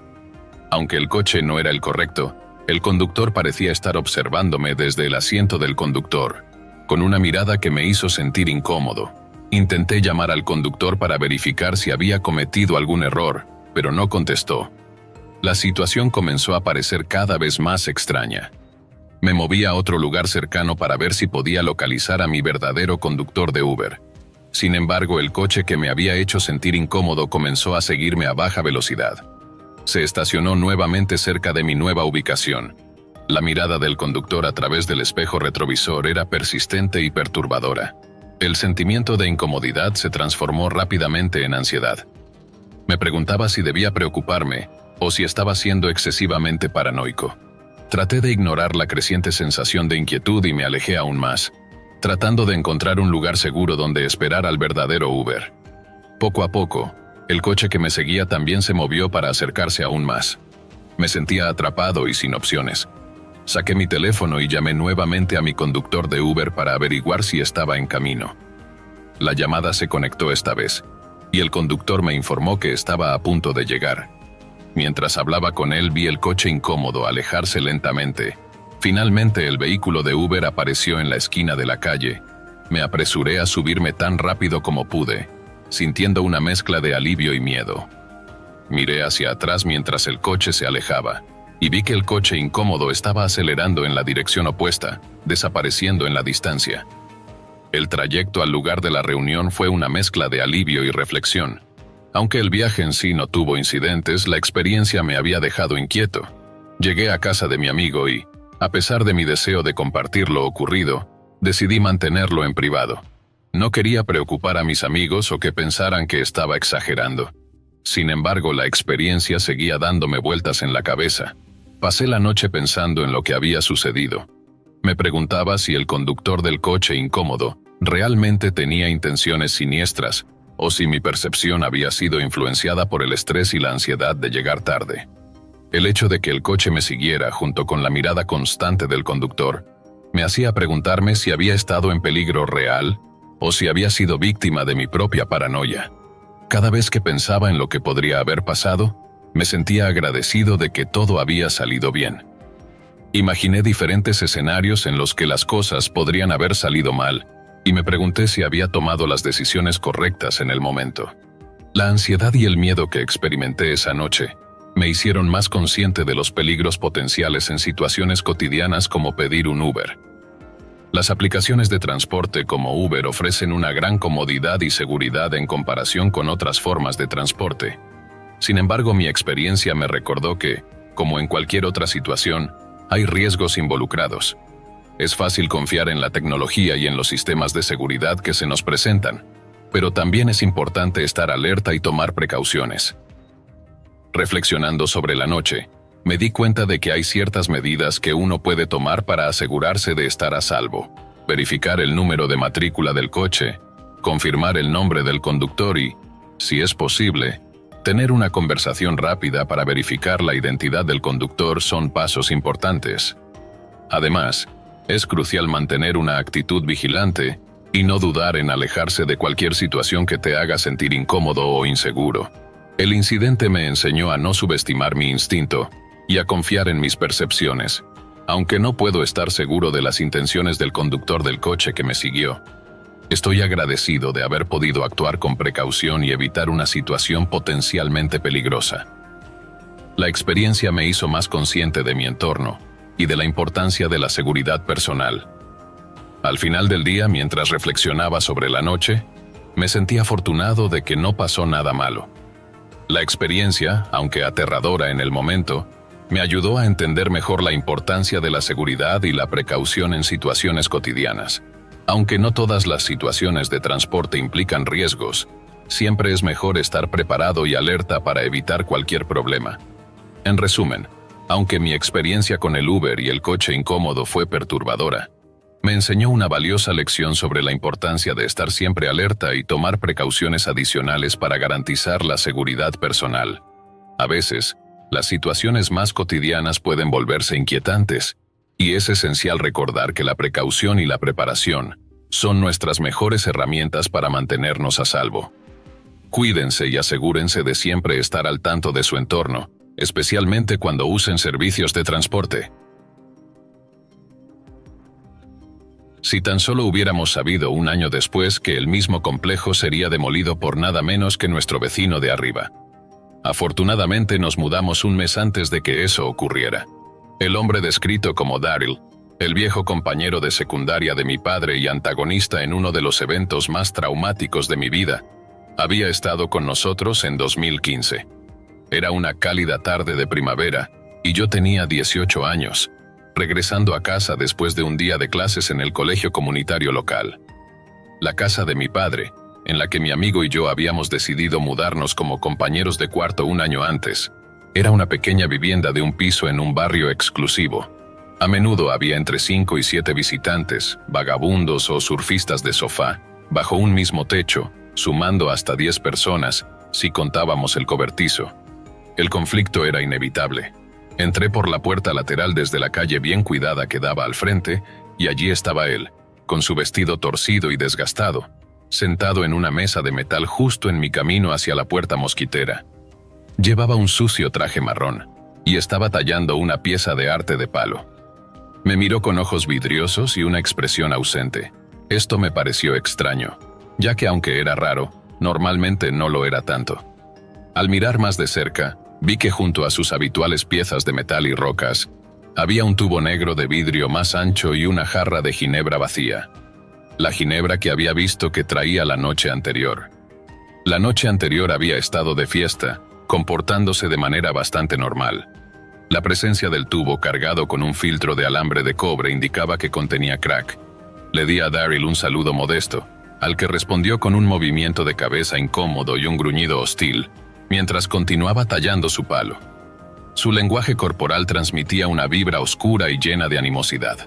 Aunque el coche no era el correcto, el conductor parecía estar observándome desde el asiento del conductor, con una mirada que me hizo sentir incómodo. Intenté llamar al conductor para verificar si había cometido algún error, pero no contestó. La situación comenzó a parecer cada vez más extraña. Me moví a otro lugar cercano para ver si podía localizar a mi verdadero conductor de Uber. Sin embargo, el coche que me había hecho sentir incómodo comenzó a seguirme a baja velocidad. Se estacionó nuevamente cerca de mi nueva ubicación. La mirada del conductor a través del espejo retrovisor era persistente y perturbadora. El sentimiento de incomodidad se transformó rápidamente en ansiedad. Me preguntaba si debía preocuparme o si estaba siendo excesivamente paranoico. Traté de ignorar la creciente sensación de inquietud y me alejé aún más, tratando de encontrar un lugar seguro donde esperar al verdadero Uber. Poco a poco, el coche que me seguía también se movió para acercarse aún más. Me sentía atrapado y sin opciones. Saqué mi teléfono y llamé nuevamente a mi conductor de Uber para averiguar si estaba en camino. La llamada se conectó esta vez, y el conductor me informó que estaba a punto de llegar. Mientras hablaba con él, vi el coche incómodo alejarse lentamente. Finalmente el vehículo de Uber apareció en la esquina de la calle. Me apresuré a subirme tan rápido como pude, sintiendo una mezcla de alivio y miedo. Miré hacia atrás mientras el coche se alejaba, y vi que el coche incómodo estaba acelerando en la dirección opuesta, desapareciendo en la distancia. El trayecto al lugar de la reunión fue una mezcla de alivio y reflexión. Aunque el viaje en sí no tuvo incidentes, la experiencia me había dejado inquieto. Llegué a casa de mi amigo y, a pesar de mi deseo de compartir lo ocurrido, decidí mantenerlo en privado. No quería preocupar a mis amigos o que pensaran que estaba exagerando. Sin embargo, la experiencia seguía dándome vueltas en la cabeza. Pasé la noche pensando en lo que había sucedido. Me preguntaba si el conductor del coche incómodo realmente tenía intenciones siniestras, o si mi percepción había sido influenciada por el estrés y la ansiedad de llegar tarde. El hecho de que el coche me siguiera junto con la mirada constante del conductor me hacía preguntarme si había estado en peligro real o si había sido víctima de mi propia paranoia. Cada vez que pensaba en lo que podría haber pasado, me sentía agradecido de que todo había salido bien. Imaginé diferentes escenarios en los que las cosas podrían haber salido mal, y me pregunté si había tomado las decisiones correctas en el momento. La ansiedad y el miedo que experimenté esa noche me hicieron más consciente de los peligros potenciales en situaciones cotidianas como pedir un Uber. Las aplicaciones de transporte como Uber ofrecen una gran comodidad y seguridad en comparación con otras formas de transporte. Sin embargo, mi experiencia me recordó que, como en cualquier otra situación, hay riesgos involucrados. Es fácil confiar en la tecnología y en los sistemas de seguridad que se nos presentan, pero también es importante estar alerta y tomar precauciones. Reflexionando sobre la noche, me di cuenta de que hay ciertas medidas que uno puede tomar para asegurarse de estar a salvo. Verificar el número de matrícula del coche, confirmar el nombre del conductor y, si es posible, tener una conversación rápida para verificar la identidad del conductor son pasos importantes. Además, es crucial mantener una actitud vigilante y no dudar en alejarse de cualquier situación que te haga sentir incómodo o inseguro. El incidente me enseñó a no subestimar mi instinto y a confiar en mis percepciones, aunque no puedo estar seguro de las intenciones del conductor del coche que me siguió. Estoy agradecido de haber podido actuar con precaución y evitar una situación potencialmente peligrosa. La experiencia me hizo más consciente de mi entorno y de la importancia de la seguridad personal. Al final del día, mientras reflexionaba sobre la noche, me sentí afortunado de que no pasó nada malo. La experiencia, aunque aterradora en el momento, me ayudó a entender mejor la importancia de la seguridad y la precaución en situaciones cotidianas. Aunque no todas las situaciones de transporte implican riesgos, siempre es mejor estar preparado y alerta para evitar cualquier problema. En resumen, aunque mi experiencia con el Uber y el coche incómodo fue perturbadora, me enseñó una valiosa lección sobre la importancia de estar siempre alerta y tomar precauciones adicionales para garantizar la seguridad personal. A veces, las situaciones más cotidianas pueden volverse inquietantes, y es esencial recordar que la precaución y la preparación son nuestras mejores herramientas para mantenernos a salvo. Cuídense y asegúrense de siempre estar al tanto de su entorno, especialmente cuando usen servicios de transporte. Si tan solo hubiéramos sabido un año después que el mismo complejo sería demolido por nada menos que nuestro vecino de arriba. Afortunadamente nos mudamos un mes antes de que eso ocurriera. El hombre descrito como Daryl, el viejo compañero de secundaria de mi padre y antagonista en uno de los eventos más traumáticos de mi vida, había estado con nosotros en 2015. Era una cálida tarde de primavera y yo tenía 18 años, regresando a casa después de un día de clases en el colegio comunitario local. La casa de mi padre, en la que mi amigo y yo habíamos decidido mudarnos como compañeros de cuarto un año antes, era una pequeña vivienda de un piso en un barrio exclusivo. A menudo había entre 5 y 7 visitantes, vagabundos o surfistas de sofá, bajo un mismo techo, sumando hasta 10 personas, si contábamos el cobertizo. El conflicto era inevitable. Entré por la puerta lateral desde la calle bien cuidada que daba al frente, y allí estaba él, con su vestido torcido y desgastado, sentado en una mesa de metal justo en mi camino hacia la puerta mosquitera. Llevaba un sucio traje marrón, y estaba tallando una pieza de arte de palo. Me miró con ojos vidriosos y una expresión ausente. Esto me pareció extraño, ya que aunque era raro, normalmente no lo era tanto. Al mirar más de cerca, vi que junto a sus habituales piezas de metal y rocas, había un tubo negro de vidrio más ancho y una jarra de ginebra vacía. La ginebra que había visto que traía la noche anterior. La noche anterior había estado de fiesta, comportándose de manera bastante normal. La presencia del tubo cargado con un filtro de alambre de cobre indicaba que contenía crack. Le di a Daryl un saludo modesto, al que respondió con un movimiento de cabeza incómodo y un gruñido hostil, mientras continuaba tallando su palo. Su lenguaje corporal transmitía una vibra oscura y llena de animosidad.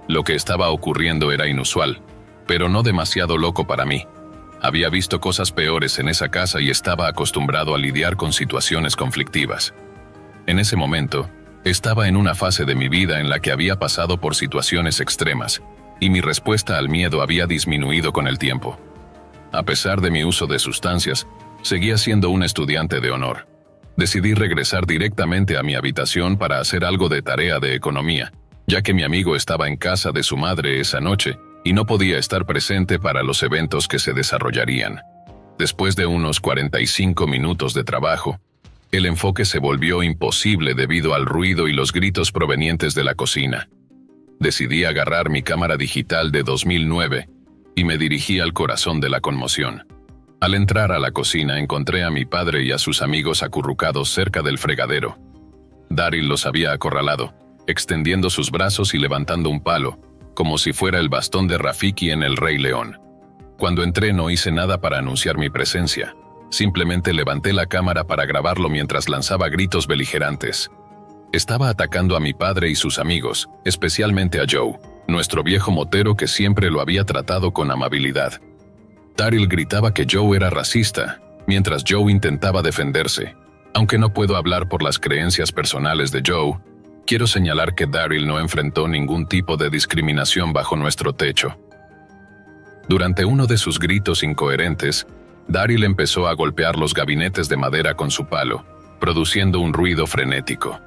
Lo que estaba ocurriendo era inusual, pero no demasiado loco para mí. Había visto cosas peores en esa casa y estaba acostumbrado a lidiar con situaciones conflictivas. En ese momento, estaba en una fase de mi vida en la que había pasado por situaciones extremas, y mi respuesta al miedo había disminuido con el tiempo. A pesar de mi uso de sustancias, seguía siendo un estudiante de honor. Decidí regresar directamente a mi habitación para hacer algo de tarea de economía, ya que mi amigo estaba en casa de su madre esa noche y no podía estar presente para los eventos que se desarrollarían. Después de unos 45 minutos de trabajo, el enfoque se volvió imposible debido al ruido y los gritos provenientes de la cocina. Decidí agarrar mi cámara digital de 2009 y me dirigí al corazón de la conmoción. Al entrar a la cocina encontré a mi padre y a sus amigos acurrucados cerca del fregadero. Daryl los había acorralado, extendiendo sus brazos y levantando un palo, como si fuera el bastón de Rafiki en El Rey León. Cuando entré no hice nada para anunciar mi presencia. Simplemente levanté la cámara para grabarlo mientras lanzaba gritos beligerantes. Estaba atacando a mi padre y sus amigos, especialmente a Joe, nuestro viejo motero que siempre lo había tratado con amabilidad. Daryl gritaba que Joe era racista, mientras Joe intentaba defenderse. Aunque no puedo hablar por las creencias personales de Joe, quiero señalar que Daryl no enfrentó ningún tipo de discriminación bajo nuestro techo. Durante uno de sus gritos incoherentes, Daryl empezó a golpear los gabinetes de madera con su palo, produciendo un ruido frenético.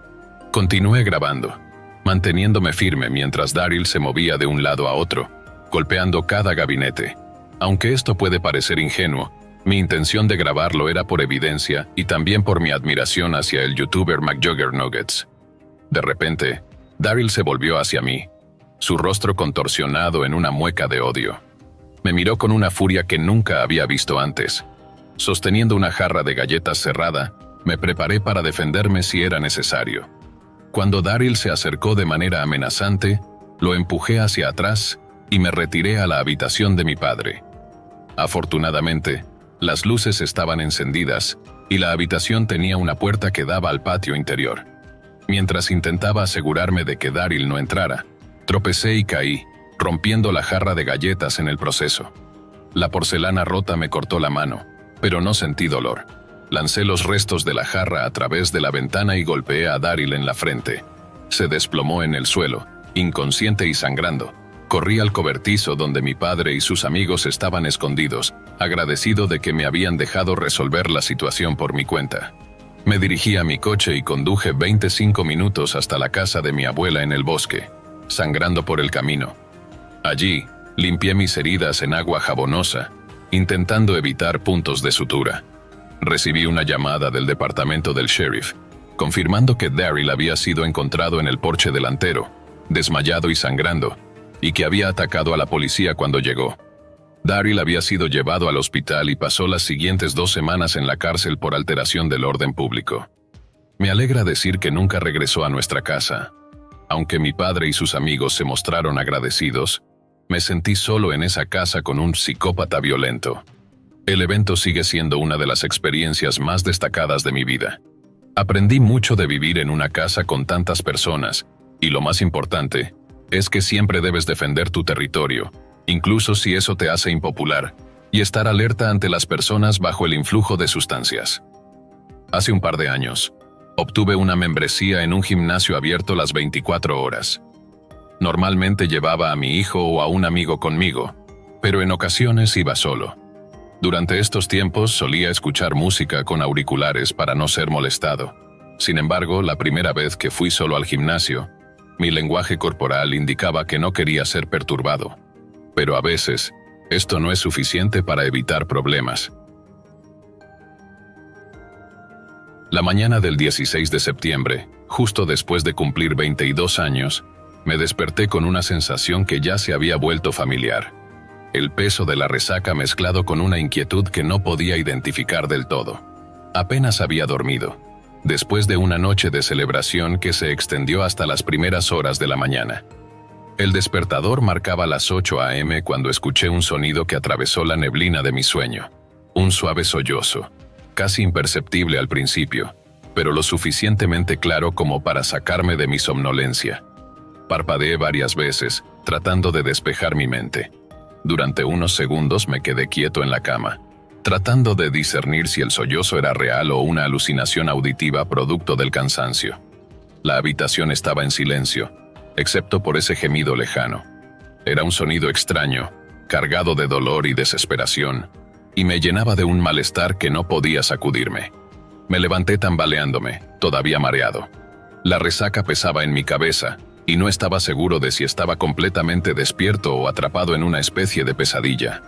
Continué grabando, manteniéndome firme mientras Daryl se movía de un lado a otro, golpeando cada gabinete. Aunque esto puede parecer ingenuo, mi intención de grabarlo era por evidencia y también por mi admiración hacia el youtuber McJuggerNuggets. De repente, Daryl se volvió hacia mí, su rostro contorsionado en una mueca de odio. Me miró con una furia que nunca había visto antes. Sosteniendo una jarra de galletas cerrada, me preparé para defenderme si era necesario. Cuando Daryl se acercó de manera amenazante, lo empujé hacia atrás y me retiré a la habitación de mi padre. Afortunadamente, las luces estaban encendidas y la habitación tenía una puerta que daba al patio interior. Mientras intentaba asegurarme de que Daryl no entrara, tropecé y caí, rompiendo la jarra de galletas en el proceso. La porcelana rota me cortó la mano, pero no sentí dolor. Lancé los restos de la jarra a través de la ventana y golpeé a Daryl en la frente. Se desplomó en el suelo, inconsciente y sangrando. Corrí al cobertizo donde mi padre y sus amigos estaban escondidos, agradecido de que me habían dejado resolver la situación por mi cuenta. Me dirigí a mi coche y conduje 25 minutos hasta la casa de mi abuela en el bosque, sangrando por el camino. Allí, limpié mis heridas en agua jabonosa, intentando evitar puntos de sutura. Recibí una llamada del departamento del sheriff, confirmando que Daryl había sido encontrado en el porche delantero, desmayado y sangrando, y que había atacado a la policía cuando llegó. Daryl había sido llevado al hospital y pasó las siguientes 2 semanas en la cárcel por alteración del orden público. Me alegra decir que nunca regresó a nuestra casa. Aunque mi padre y sus amigos se mostraron agradecidos, me sentí solo en esa casa con un psicópata violento. El evento sigue siendo una de las experiencias más destacadas de mi vida. Aprendí mucho de vivir en una casa con tantas personas, y lo más importante, es que siempre debes defender tu territorio, incluso si eso te hace impopular, y estar alerta ante las personas bajo el influjo de sustancias. Hace un par de años, obtuve una membresía en un gimnasio abierto las 24 horas. Normalmente llevaba a mi hijo o a un amigo conmigo, pero en ocasiones iba solo. Durante estos tiempos solía escuchar música con auriculares para no ser molestado. Sin embargo, la primera vez que fui solo al gimnasio, mi lenguaje corporal indicaba que no quería ser perturbado. Pero a veces, esto no es suficiente para evitar problemas. La mañana del 16 de septiembre, justo después de cumplir 22 años, me desperté con una sensación que ya se había vuelto familiar. El peso de la resaca mezclado con una inquietud que no podía identificar del todo. Apenas había dormido, después de una noche de celebración que se extendió hasta las primeras horas de la mañana. El despertador marcaba las 8 a.m. cuando escuché un sonido que atravesó la neblina de mi sueño. Un suave sollozo, casi imperceptible al principio, pero lo suficientemente claro como para sacarme de mi somnolencia. Parpadeé varias veces, tratando de despejar mi mente. Durante unos segundos me quedé quieto en la cama, tratando de discernir si el sollozo era real o una alucinación auditiva producto del cansancio. La habitación estaba en silencio, excepto por ese gemido lejano. Era un sonido extraño, cargado de dolor y desesperación, y me llenaba de un malestar que no podía sacudirme. Me levanté tambaleándome, todavía mareado. La resaca pesaba en mi cabeza, y no estaba seguro de si estaba completamente despierto o atrapado en una especie de pesadilla.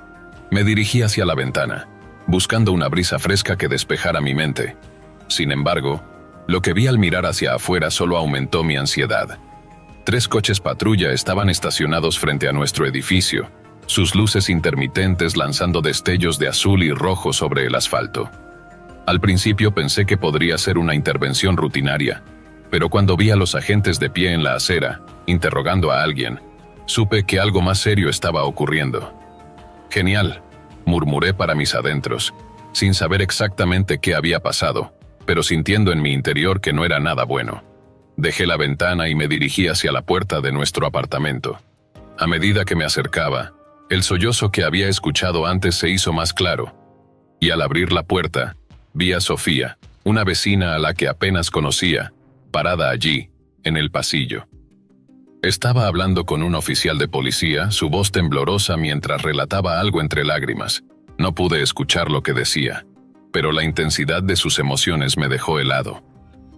Me dirigí hacia la ventana, buscando una brisa fresca que despejara mi mente. Sin embargo, lo que vi al mirar hacia afuera solo aumentó mi ansiedad. 3 coches patrulla estaban estacionados frente a nuestro edificio, sus luces intermitentes lanzando destellos de azul y rojo sobre el asfalto. Al principio pensé que podría ser una intervención rutinaria, pero cuando vi a los agentes de pie en la acera, interrogando a alguien, supe que algo más serio estaba ocurriendo. «Genial», murmuré para mis adentros, sin saber exactamente qué había pasado, pero sintiendo en mi interior que no era nada bueno. Dejé la ventana y me dirigí hacia la puerta de nuestro apartamento. A medida que me acercaba, el sollozo que había escuchado antes se hizo más claro, y al abrir la puerta, vi a Sofía, una vecina a la que apenas conocía, parada allí, en el pasillo. Estaba hablando con un oficial de policía, su voz temblorosa mientras relataba algo entre lágrimas. No pude escuchar lo que decía, pero la intensidad de sus emociones me dejó helado.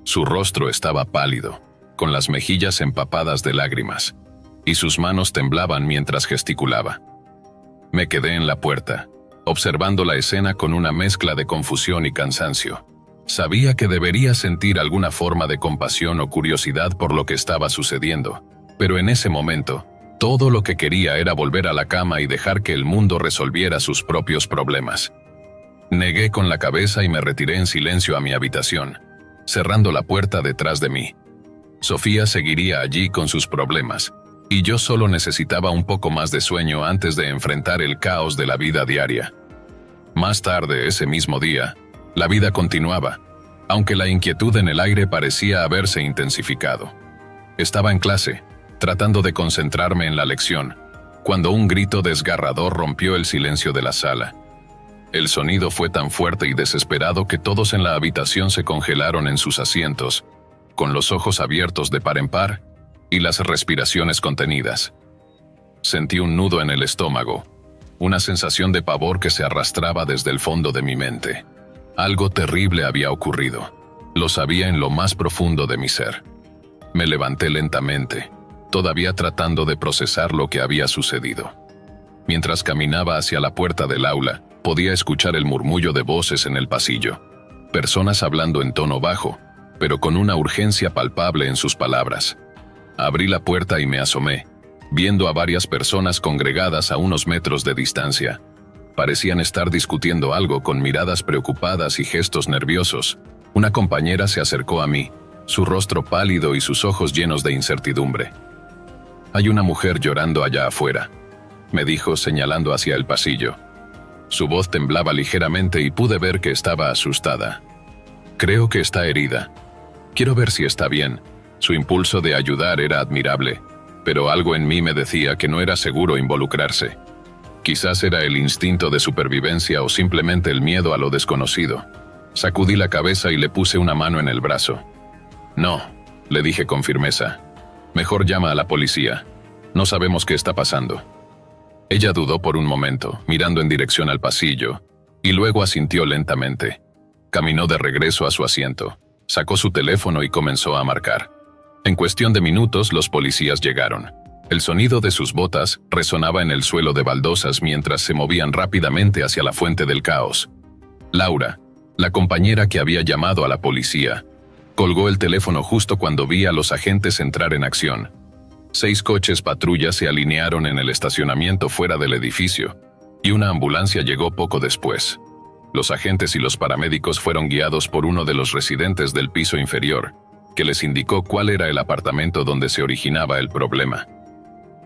Su rostro estaba pálido, con las mejillas empapadas de lágrimas, y sus manos temblaban mientras gesticulaba. Me quedé en la puerta, observando la escena con una mezcla de confusión y cansancio. Sabía que debería sentir alguna forma de compasión o curiosidad por lo que estaba sucediendo, pero en ese momento, todo lo que quería era volver a la cama y dejar que el mundo resolviera sus propios problemas. Negué con la cabeza y me retiré en silencio a mi habitación, cerrando la puerta detrás de mí. Sofía seguiría allí con sus problemas, y yo solo necesitaba un poco más de sueño antes de enfrentar el caos de la vida diaria. Más tarde, ese mismo día, la vida continuaba, aunque la inquietud en el aire parecía haberse intensificado. Estaba en clase, tratando de concentrarme en la lección, cuando un grito desgarrador rompió el silencio de la sala. El sonido fue tan fuerte y desesperado que todos en la habitación se congelaron en sus asientos, con los ojos abiertos de par en par y las respiraciones contenidas. Sentí un nudo en el estómago, una sensación de pavor que se arrastraba desde el fondo de mi mente. Algo terrible había ocurrido. Lo sabía en lo más profundo de mi ser. Me levanté lentamente, todavía tratando de procesar lo que había sucedido. Mientras caminaba hacia la puerta del aula, podía escuchar el murmullo de voces en el pasillo. Personas hablando en tono bajo, pero con una urgencia palpable en sus palabras. Abrí la puerta y me asomé, viendo a varias personas congregadas a unos metros de distancia. Parecían estar discutiendo algo con miradas preocupadas y gestos nerviosos. Una compañera se acercó a mí, su rostro pálido y sus ojos llenos de incertidumbre. «Hay una mujer llorando allá afuera», me dijo señalando hacia el pasillo. Su voz temblaba ligeramente y pude ver que estaba asustada. «Creo que está herida. Quiero ver si está bien». Su impulso de ayudar era admirable, pero algo en mí me decía que no era seguro involucrarse. Quizás era el instinto de supervivencia o simplemente el miedo a lo desconocido. Sacudí la cabeza y le puse una mano en el brazo. «No», le dije con firmeza. «Mejor llama a la policía. No sabemos qué está pasando». Ella dudó por un momento, mirando en dirección al pasillo, y luego asintió lentamente. Caminó de regreso a su asiento, sacó su teléfono y comenzó a marcar. En cuestión de minutos, los policías llegaron. El sonido de sus botas resonaba en el suelo de baldosas mientras se movían rápidamente hacia la fuente del caos. Laura, la compañera que había llamado a la policía, colgó el teléfono justo cuando vi a los agentes entrar en acción. 6 coches patrulla se alinearon en el estacionamiento fuera del edificio, y una ambulancia llegó poco después. Los agentes y los paramédicos fueron guiados por uno de los residentes del piso inferior, que les indicó cuál era el apartamento donde se originaba el problema.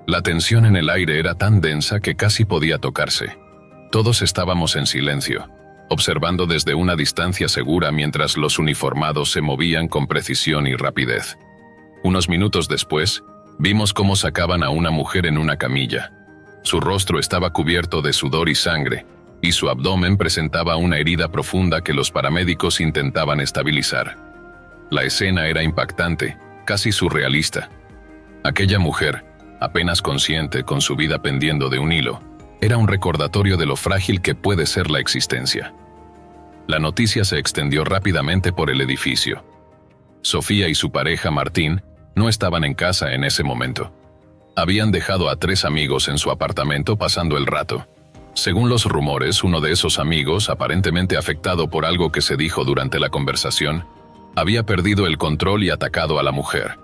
La tensión en el aire era tan densa que casi podía tocarse. Todos estábamos en silencio, observando desde una distancia segura mientras los uniformados se movían con precisión y rapidez. Unos minutos después, vimos cómo sacaban a una mujer en una camilla. Su rostro estaba cubierto de sudor y sangre, y su abdomen presentaba una herida profunda que los paramédicos intentaban estabilizar. La escena era impactante, casi surrealista. Aquella mujer, apenas consciente, con su vida pendiendo de un hilo, era un recordatorio de lo frágil que puede ser la existencia. La noticia se extendió rápidamente por el edificio. Sofía y su pareja Martín no estaban en casa en ese momento. Habían dejado a 3 amigos en su apartamento pasando el rato. Según los rumores, uno de esos amigos, aparentemente afectado por algo que se dijo durante la conversación, había perdido el control y atacado a la mujer.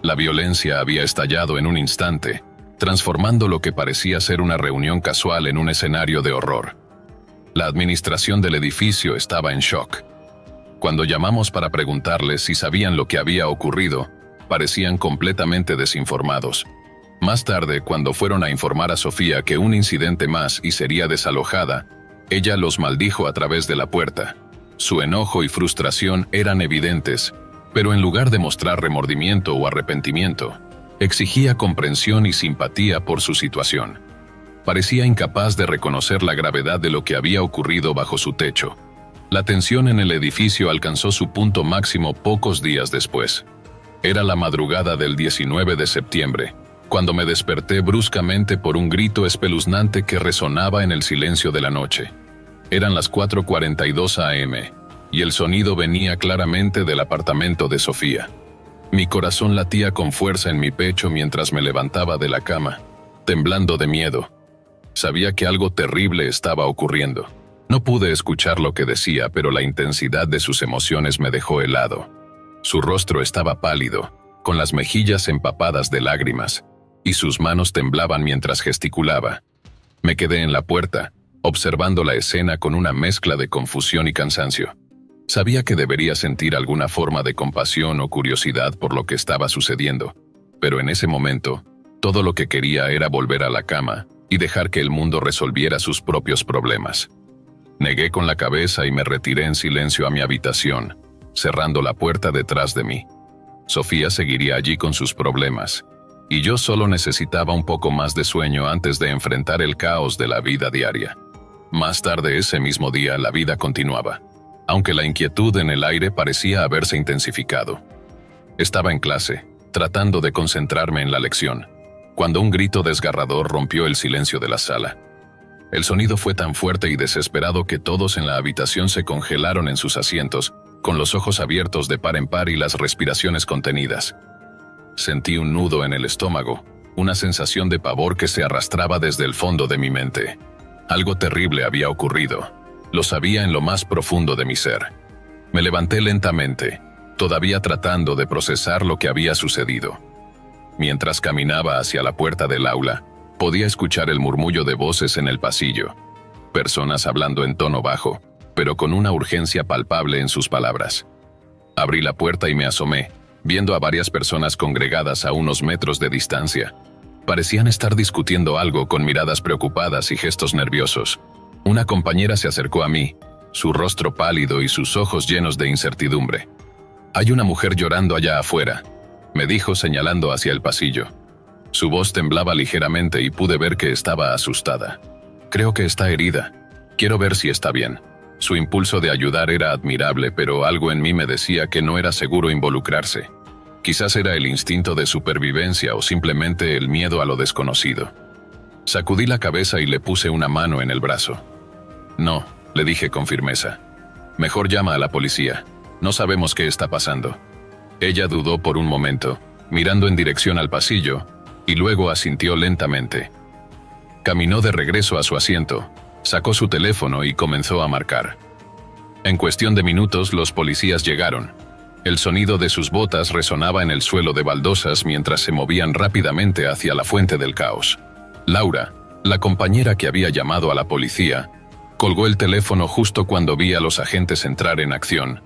La violencia había estallado en un instante, transformando lo que parecía ser una reunión casual en un escenario de horror. La administración del edificio estaba en shock. Cuando llamamos para preguntarles si sabían lo que había ocurrido, parecían completamente desinformados. Más tarde, cuando fueron a informar a Sofía que un incidente más y sería desalojada, ella los maldijo a través de la puerta. Su enojo y frustración eran evidentes, pero en lugar de mostrar remordimiento o arrepentimiento, exigía comprensión y simpatía por su situación. Parecía incapaz de reconocer la gravedad de lo que había ocurrido bajo su techo. La tensión en el edificio alcanzó su punto máximo pocos días después. Era la madrugada del 19 de septiembre, cuando me desperté bruscamente por un grito espeluznante que resonaba en el silencio de la noche. Eran las 4:42 a.m., y el sonido venía claramente del apartamento de Sofía. Mi corazón latía con fuerza en mi pecho mientras me levantaba de la cama, temblando de miedo. Sabía que algo terrible estaba ocurriendo. No pude escuchar lo que decía, pero la intensidad de sus emociones me dejó helado. Su rostro estaba pálido, con las mejillas empapadas de lágrimas, y sus manos temblaban mientras gesticulaba. Me quedé en la puerta, observando la escena con una mezcla de confusión y cansancio. Sabía que debería sentir alguna forma de compasión o curiosidad por lo que estaba sucediendo, pero en ese momento, todo lo que quería era volver a la cama y dejar que el mundo resolviera sus propios problemas. Negué con la cabeza y me retiré en silencio a mi habitación, cerrando la puerta detrás de mí. Sofía seguiría allí con sus problemas, y yo solo necesitaba un poco más de sueño antes de enfrentar el caos de la vida diaria. Más tarde ese mismo día la vida continuaba, aunque la inquietud en el aire parecía haberse intensificado. Estaba en clase, tratando de concentrarme en la lección, cuando un grito desgarrador rompió el silencio de la sala. El sonido fue tan fuerte y desesperado que todos en la habitación se congelaron en sus asientos, con los ojos abiertos de par en par y las respiraciones contenidas. Sentí un nudo en el estómago, una sensación de pavor que se arrastraba desde el fondo de mi mente. Algo terrible había ocurrido. Lo sabía en lo más profundo de mi ser. Me levanté lentamente, todavía tratando de procesar lo que había sucedido. Mientras caminaba hacia la puerta del aula, podía escuchar el murmullo de voces en el pasillo. Personas hablando en tono bajo, pero con una urgencia palpable en sus palabras. Abrí la puerta y me asomé, viendo a varias personas congregadas a unos metros de distancia. Parecían estar discutiendo algo con miradas preocupadas y gestos nerviosos. Una compañera se acercó a mí, su rostro pálido y sus ojos llenos de incertidumbre. «Hay una mujer llorando allá afuera», me dijo señalando hacia el pasillo. Su voz temblaba ligeramente y pude ver que estaba asustada. «Creo que está herida. Quiero ver si está bien». Su impulso de ayudar era admirable, pero algo en mí me decía que no era seguro involucrarse. Quizás era el instinto de supervivencia o simplemente el miedo a lo desconocido. Sacudí la cabeza y le puse una mano en el brazo. «No», le dije con firmeza. «Mejor llama a la policía. No sabemos qué está pasando». Ella dudó por un momento, mirando en dirección al pasillo, y luego asintió lentamente. Caminó de regreso a su asiento, sacó su teléfono y comenzó a marcar. En cuestión de minutos los policías llegaron. El sonido de sus botas resonaba en el suelo de baldosas mientras se movían rápidamente hacia la fuente del caos. Laura, la compañera que había llamado a la policía, colgó el teléfono justo cuando vi a los agentes entrar en acción.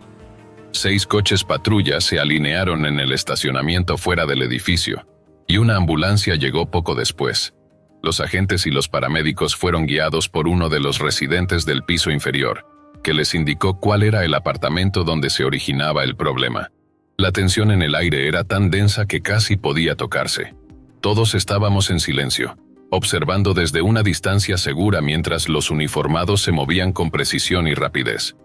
6 coches patrulla se alinearon en el estacionamiento fuera del edificio, y una ambulancia llegó poco después. Los agentes y los paramédicos fueron guiados por uno de los residentes del piso inferior, que les indicó cuál era el apartamento donde se originaba el problema. La tensión en el aire era tan densa que casi podía tocarse. Todos estábamos en silencio, observando desde una distancia segura mientras los uniformados se movían con precisión y rapidez.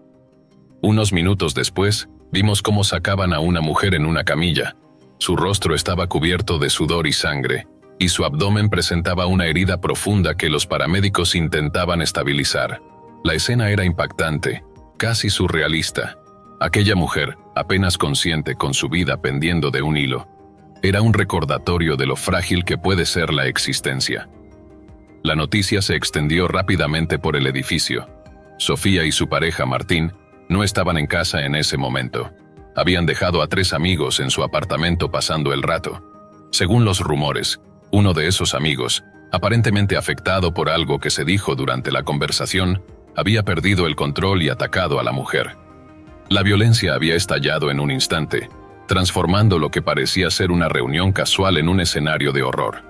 Unos minutos después, vimos cómo sacaban a una mujer en una camilla. Su rostro estaba cubierto de sudor y sangre, y su abdomen presentaba una herida profunda que los paramédicos intentaban estabilizar. La escena era impactante, casi surrealista. Aquella mujer, apenas consciente con su vida pendiendo de un hilo, era un recordatorio de lo frágil que puede ser la existencia. La noticia se extendió rápidamente por el edificio. Sofía y su pareja Martín no estaban en casa en ese momento. Habían dejado a 3 amigos en su apartamento pasando el rato. Según los rumores, uno de esos amigos, aparentemente afectado por algo que se dijo durante la conversación, había perdido el control y atacado a la mujer. La violencia había estallado en un instante, transformando lo que parecía ser una reunión casual en un escenario de horror.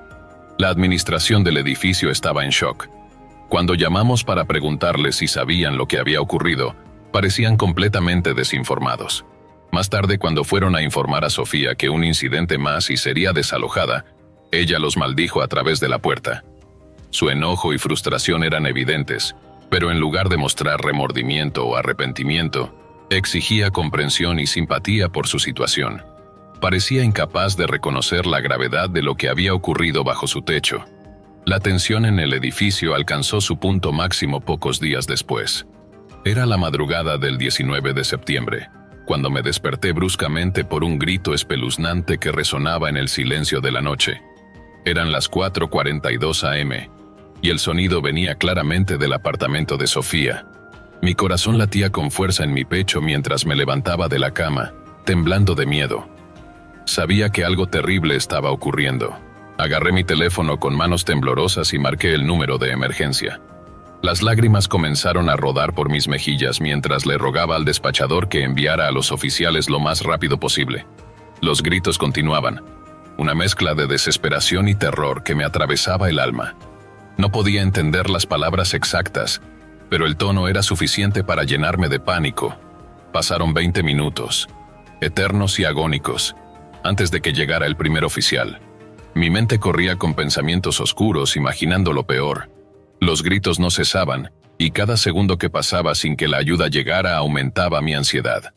La administración del edificio estaba en shock. Cuando llamamos para preguntarles si sabían lo que había ocurrido, parecían completamente desinformados. Más tarde, cuando fueron a informar a Sofía que un incidente más y sería desalojada, ella los maldijo a través de la puerta. Su enojo y frustración eran evidentes, pero en lugar de mostrar remordimiento o arrepentimiento, exigía comprensión y simpatía por su situación. Parecía incapaz de reconocer la gravedad de lo que había ocurrido bajo su techo. La tensión en el edificio alcanzó su punto máximo pocos días después. Era la madrugada del 19 de septiembre, cuando me desperté bruscamente por un grito espeluznante que resonaba en el silencio de la noche. Eran las 4:42 a.m., y el sonido venía claramente del apartamento de Sofía. Mi corazón latía con fuerza en mi pecho mientras me levantaba de la cama, temblando de miedo. Sabía que algo terrible estaba ocurriendo. Agarré mi teléfono con manos temblorosas y marqué el número de emergencia. Las lágrimas comenzaron a rodar por mis mejillas mientras le rogaba al despachador que enviara a los oficiales lo más rápido posible. Los gritos continuaban, una mezcla de desesperación y terror que me atravesaba el alma. No podía entender las palabras exactas, pero el tono era suficiente para llenarme de pánico. Pasaron 20 minutos, eternos y agónicos, antes de que llegara el primer oficial. Mi mente corría con pensamientos oscuros, imaginando lo peor. Los gritos no cesaban, y cada segundo que pasaba sin que la ayuda llegara aumentaba mi ansiedad.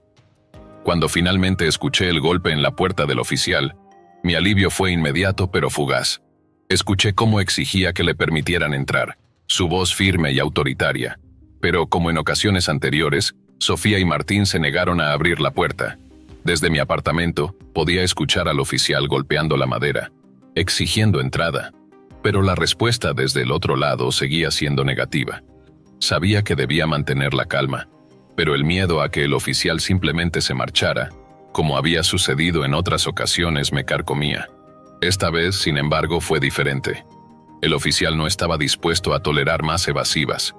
Cuando finalmente escuché el golpe en la puerta del oficial, mi alivio fue inmediato pero fugaz. Escuché cómo exigía que le permitieran entrar, su voz firme y autoritaria. Pero, como en ocasiones anteriores, Sofía y Martín se negaron a abrir la puerta. Desde mi apartamento, podía escuchar al oficial golpeando la madera, exigiendo entrada. Pero la respuesta desde el otro lado seguía siendo negativa. Sabía que debía mantener la calma, pero el miedo a que el oficial simplemente se marchara, como había sucedido en otras ocasiones, me carcomía. Esta vez, sin embargo, fue diferente. El oficial no estaba dispuesto a tolerar más evasivas.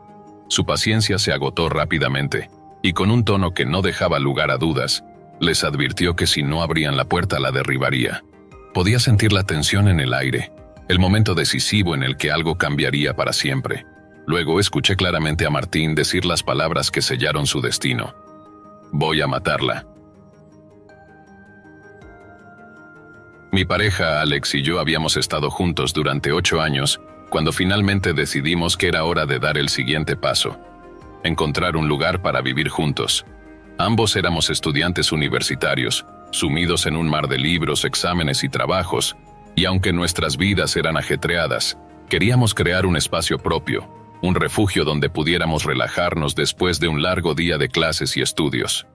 Su paciencia se agotó rápidamente, y con un tono que no dejaba lugar a dudas, les advirtió que si no abrían la puerta la derribaría. Podía sentir la tensión en el aire, el momento decisivo en el que algo cambiaría para siempre. Luego escuché claramente a Martín decir las palabras que sellaron su destino. Voy a matarla. Mi pareja Alex y yo habíamos estado juntos durante 8 años, cuando finalmente decidimos que era hora de dar el siguiente paso: encontrar un lugar para vivir juntos. Ambos éramos estudiantes universitarios, sumidos en un mar de libros, exámenes y trabajos, y aunque nuestras vidas eran ajetreadas, queríamos crear un espacio propio, un refugio donde pudiéramos relajarnos después de un largo día de clases y estudios.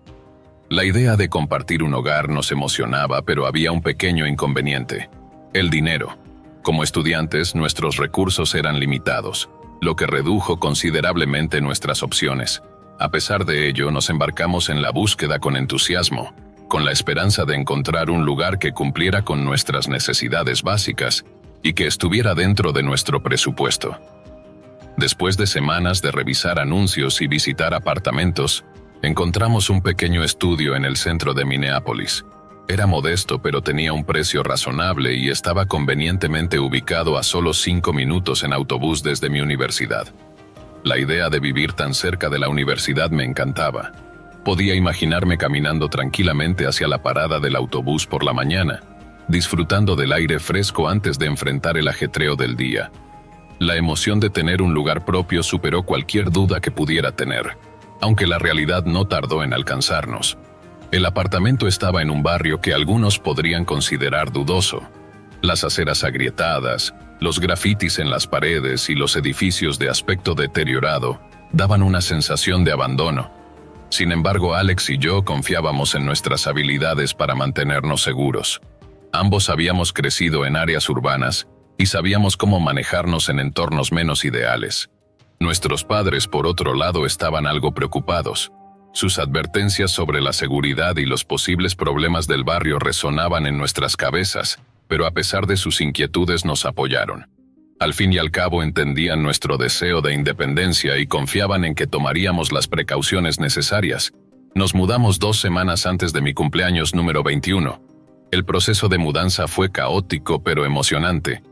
La idea de compartir un hogar nos emocionaba, pero había un pequeño inconveniente: el dinero. Como estudiantes, nuestros recursos eran limitados, lo que redujo considerablemente nuestras opciones. A pesar de ello, nos embarcamos en la búsqueda con entusiasmo, con la esperanza de encontrar un lugar que cumpliera con nuestras necesidades básicas y que estuviera dentro de nuestro presupuesto. Después de semanas de revisar anuncios y visitar apartamentos, encontramos un pequeño estudio en el centro de Minneapolis. Era modesto, pero tenía un precio razonable y estaba convenientemente ubicado a solo 5 minutos en autobús desde mi universidad. La idea de vivir tan cerca de la universidad me encantaba. Podía imaginarme caminando tranquilamente hacia la parada del autobús por la mañana, disfrutando del aire fresco antes de enfrentar el ajetreo del día. La emoción de tener un lugar propio superó cualquier duda que pudiera tener, aunque la realidad no tardó en alcanzarnos. El apartamento estaba en un barrio que algunos podrían considerar dudoso. Las aceras agrietadas, los grafitis en las paredes y los edificios de aspecto deteriorado daban una sensación de abandono. Sin embargo, Alex y yo confiábamos en nuestras habilidades para mantenernos seguros. Ambos habíamos crecido en áreas urbanas y sabíamos cómo manejarnos en entornos menos ideales. Nuestros padres, por otro lado, estaban algo preocupados. Sus advertencias sobre la seguridad y los posibles problemas del barrio resonaban en nuestras cabezas, pero a pesar de sus inquietudes nos apoyaron. Al fin y al cabo entendían nuestro deseo de independencia y confiaban en que tomaríamos las precauciones necesarias. Nos mudamos 2 semanas antes de mi cumpleaños número 21. El proceso de mudanza fue caótico pero emocionante.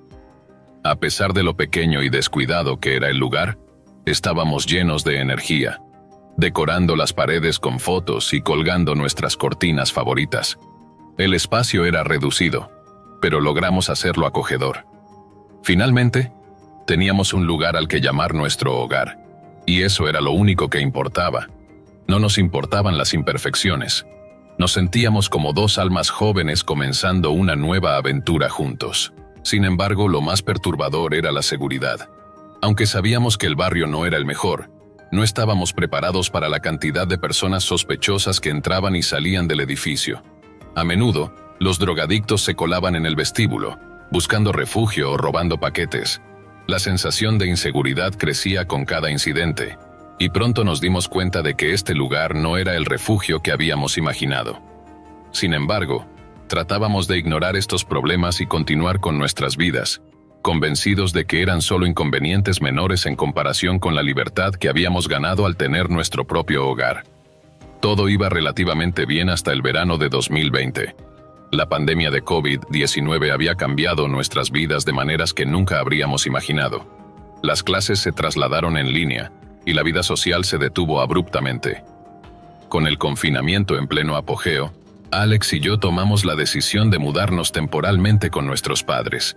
A pesar de lo pequeño y descuidado que era el lugar, estábamos llenos de energía, decorando las paredes con fotos y colgando nuestras cortinas favoritas. El espacio era reducido, pero logramos hacerlo acogedor. Finalmente, teníamos un lugar al que llamar nuestro hogar, y eso era lo único que importaba. No nos importaban las imperfecciones. Nos sentíamos como 2 almas jóvenes comenzando una nueva aventura juntos. Sin embargo, lo más perturbador era la seguridad. Aunque sabíamos que el barrio no era el mejor, no estábamos preparados para la cantidad de personas sospechosas que entraban y salían del edificio. A menudo, los drogadictos se colaban en el vestíbulo, buscando refugio o robando paquetes. La sensación de inseguridad crecía con cada incidente, y pronto nos dimos cuenta de que este lugar no era el refugio que habíamos imaginado. Sin embargo, tratábamos de ignorar estos problemas y continuar con nuestras vidas, convencidos de que eran solo inconvenientes menores en comparación con la libertad que habíamos ganado al tener nuestro propio hogar. Todo iba relativamente bien hasta el verano de 2020. La pandemia de COVID-19 había cambiado nuestras vidas de maneras que nunca habríamos imaginado. Las clases se trasladaron en línea y la vida social se detuvo abruptamente. Con el confinamiento en pleno apogeo, Alex y yo tomamos la decisión de mudarnos temporalmente con nuestros padres.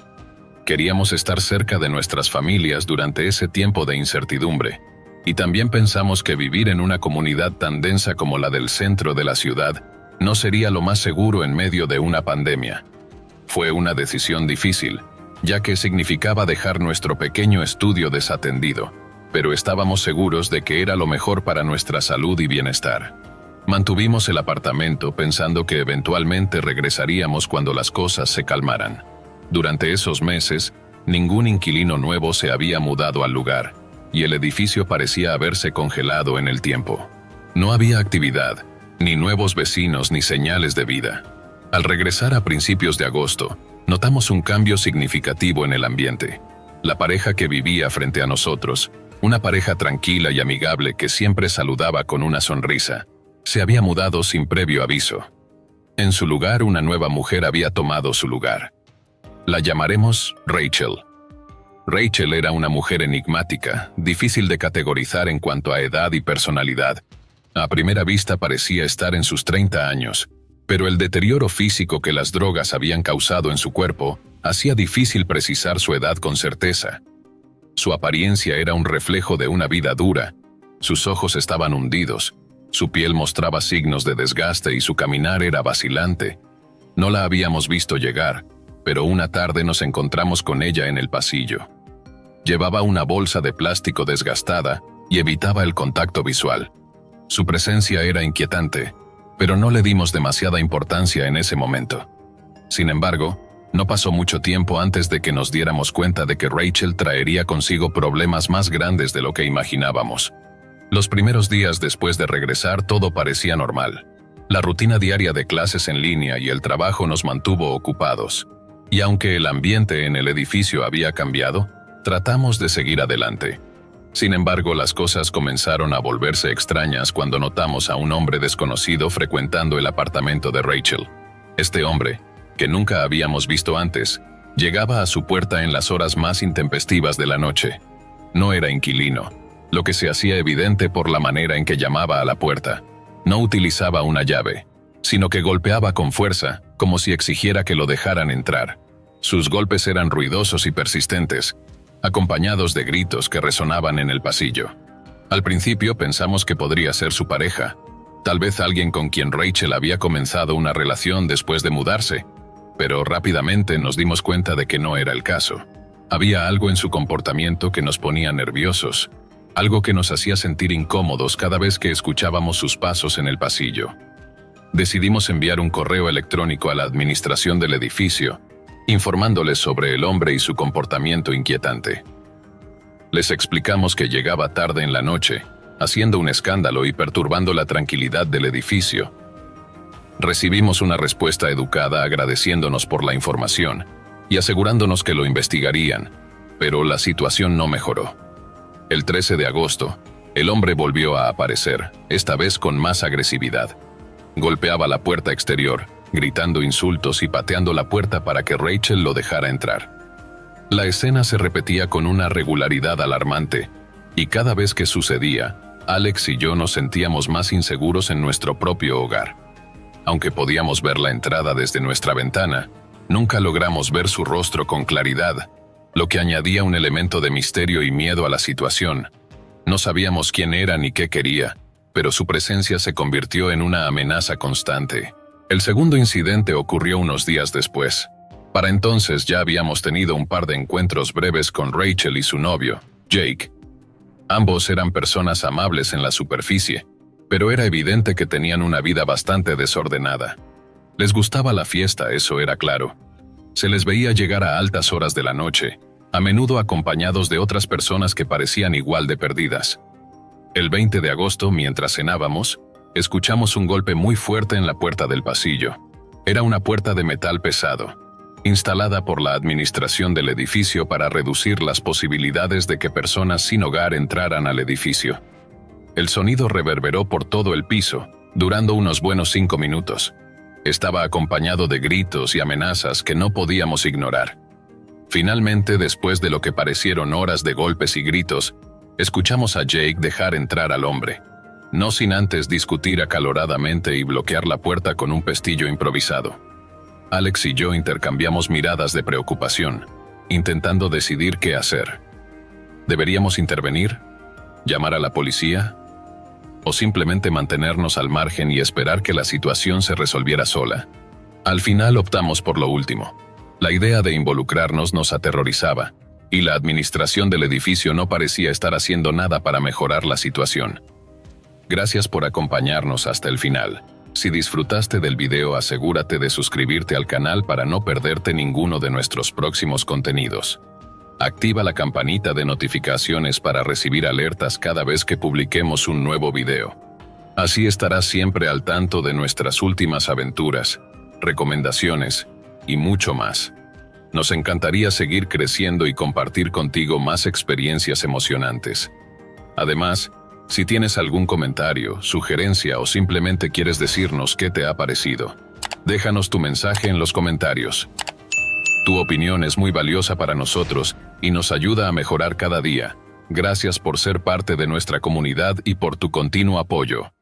Queríamos estar cerca de nuestras familias durante ese tiempo de incertidumbre, y también pensamos que vivir en una comunidad tan densa como la del centro de la ciudad no sería lo más seguro en medio de una pandemia. Fue una decisión difícil, ya que significaba dejar nuestro pequeño estudio desatendido, pero estábamos seguros de que era lo mejor para nuestra salud y bienestar. Mantuvimos el apartamento pensando que eventualmente regresaríamos cuando las cosas se calmaran. Durante esos meses, ningún inquilino nuevo se había mudado al lugar, y el edificio parecía haberse congelado en el tiempo. No había actividad, ni nuevos vecinos ni señales de vida. Al regresar a principios de agosto, notamos un cambio significativo en el ambiente. La pareja que vivía frente a nosotros, una pareja tranquila y amigable que siempre saludaba con una sonrisa, se había mudado sin previo aviso. En su lugar, una nueva mujer había tomado su lugar. La llamaremos Rachel. Rachel era una mujer enigmática, difícil de categorizar en cuanto a edad y personalidad. A primera vista parecía estar en sus 30 años, pero el deterioro físico que las drogas habían causado en su cuerpo hacía difícil precisar su edad con certeza. Su apariencia era un reflejo de una vida dura. Sus ojos estaban hundidos, su piel mostraba signos de desgaste y su caminar era vacilante. No la habíamos visto llegar, pero una tarde nos encontramos con ella en el pasillo. Llevaba una bolsa de plástico desgastada y evitaba el contacto visual. Su presencia era inquietante, pero no le dimos demasiada importancia en ese momento. Sin embargo, no pasó mucho tiempo antes de que nos diéramos cuenta de que Rachel traería consigo problemas más grandes de lo que imaginábamos. Los primeros días después de regresar todo parecía normal. La rutina diaria de clases en línea y el trabajo nos mantuvo ocupados. Y aunque el ambiente en el edificio había cambiado, tratamos de seguir adelante. Sin embargo, las cosas comenzaron a volverse extrañas cuando notamos a un hombre desconocido frecuentando el apartamento de Rachel. Este hombre, que nunca habíamos visto antes, llegaba a su puerta en las horas más intempestivas de la noche. No era inquilino, lo que se hacía evidente por la manera en que llamaba a la puerta. No utilizaba una llave, sino que golpeaba con fuerza, como si exigiera que lo dejaran entrar. Sus golpes eran ruidosos y persistentes, acompañados de gritos que resonaban en el pasillo. Al principio pensamos que podría ser su pareja, tal vez alguien con quien Rachel había comenzado una relación después de mudarse, pero rápidamente nos dimos cuenta de que no era el caso. Había algo en su comportamiento que nos ponía nerviosos, algo que nos hacía sentir incómodos cada vez que escuchábamos sus pasos en el pasillo. Decidimos enviar un correo electrónico a la administración del edificio, informándoles sobre el hombre y su comportamiento inquietante. Les explicamos que llegaba tarde en la noche, haciendo un escándalo y perturbando la tranquilidad del edificio. Recibimos una respuesta educada agradeciéndonos por la información y asegurándonos que lo investigarían, pero la situación no mejoró. El 13 de agosto, el hombre volvió a aparecer, esta vez con más agresividad. Golpeaba la puerta exterior, gritando insultos y pateando la puerta para que Rachel lo dejara entrar. La escena se repetía con una regularidad alarmante, y cada vez que sucedía, Alex y yo nos sentíamos más inseguros en nuestro propio hogar. Aunque podíamos ver la entrada desde nuestra ventana, nunca logramos ver su rostro con claridad, lo que añadía un elemento de misterio y miedo a la situación. No sabíamos quién era ni qué quería, pero su presencia se convirtió en una amenaza constante. El segundo incidente ocurrió unos días después. Para entonces ya habíamos tenido un par de encuentros breves con Rachel y su novio, Jake. Ambos eran personas amables en la superficie, pero era evidente que tenían una vida bastante desordenada. Les gustaba la fiesta, eso era claro. Se les veía llegar a altas horas de la noche, a menudo acompañados de otras personas que parecían igual de perdidas. El 20 de agosto, mientras cenábamos, escuchamos un golpe muy fuerte en la puerta del pasillo. Era una puerta de metal pesado, instalada por la administración del edificio para reducir las posibilidades de que personas sin hogar entraran al edificio. El sonido reverberó por todo el piso, durando unos buenos 5 minutos. Estaba acompañado de gritos y amenazas que no podíamos ignorar. Finalmente, después de lo que parecieron horas de golpes y gritos, escuchamos a Jake dejar entrar al hombre, no sin antes discutir acaloradamente y bloquear la puerta con un pestillo improvisado. Alex y yo intercambiamos miradas de preocupación, intentando decidir qué hacer. ¿Deberíamos intervenir? ¿Llamar a la policía? ¿O simplemente mantenernos al margen y esperar que la situación se resolviera sola? Al final optamos por lo último. La idea de involucrarnos nos aterrorizaba, y la administración del edificio no parecía estar haciendo nada para mejorar la situación. Gracias por acompañarnos hasta el final. Si disfrutaste del video, asegúrate de suscribirte al canal para no perderte ninguno de nuestros próximos contenidos. Activa la campanita de notificaciones para recibir alertas cada vez que publiquemos un nuevo video. Así estarás siempre al tanto de nuestras últimas aventuras, recomendaciones y mucho más. Nos encantaría seguir creciendo y compartir contigo más experiencias emocionantes. Además, si tienes algún comentario, sugerencia o simplemente quieres decirnos qué te ha parecido, déjanos tu mensaje en los comentarios. Tu opinión es muy valiosa para nosotros y nos ayuda a mejorar cada día. Gracias por ser parte de nuestra comunidad y por tu continuo apoyo.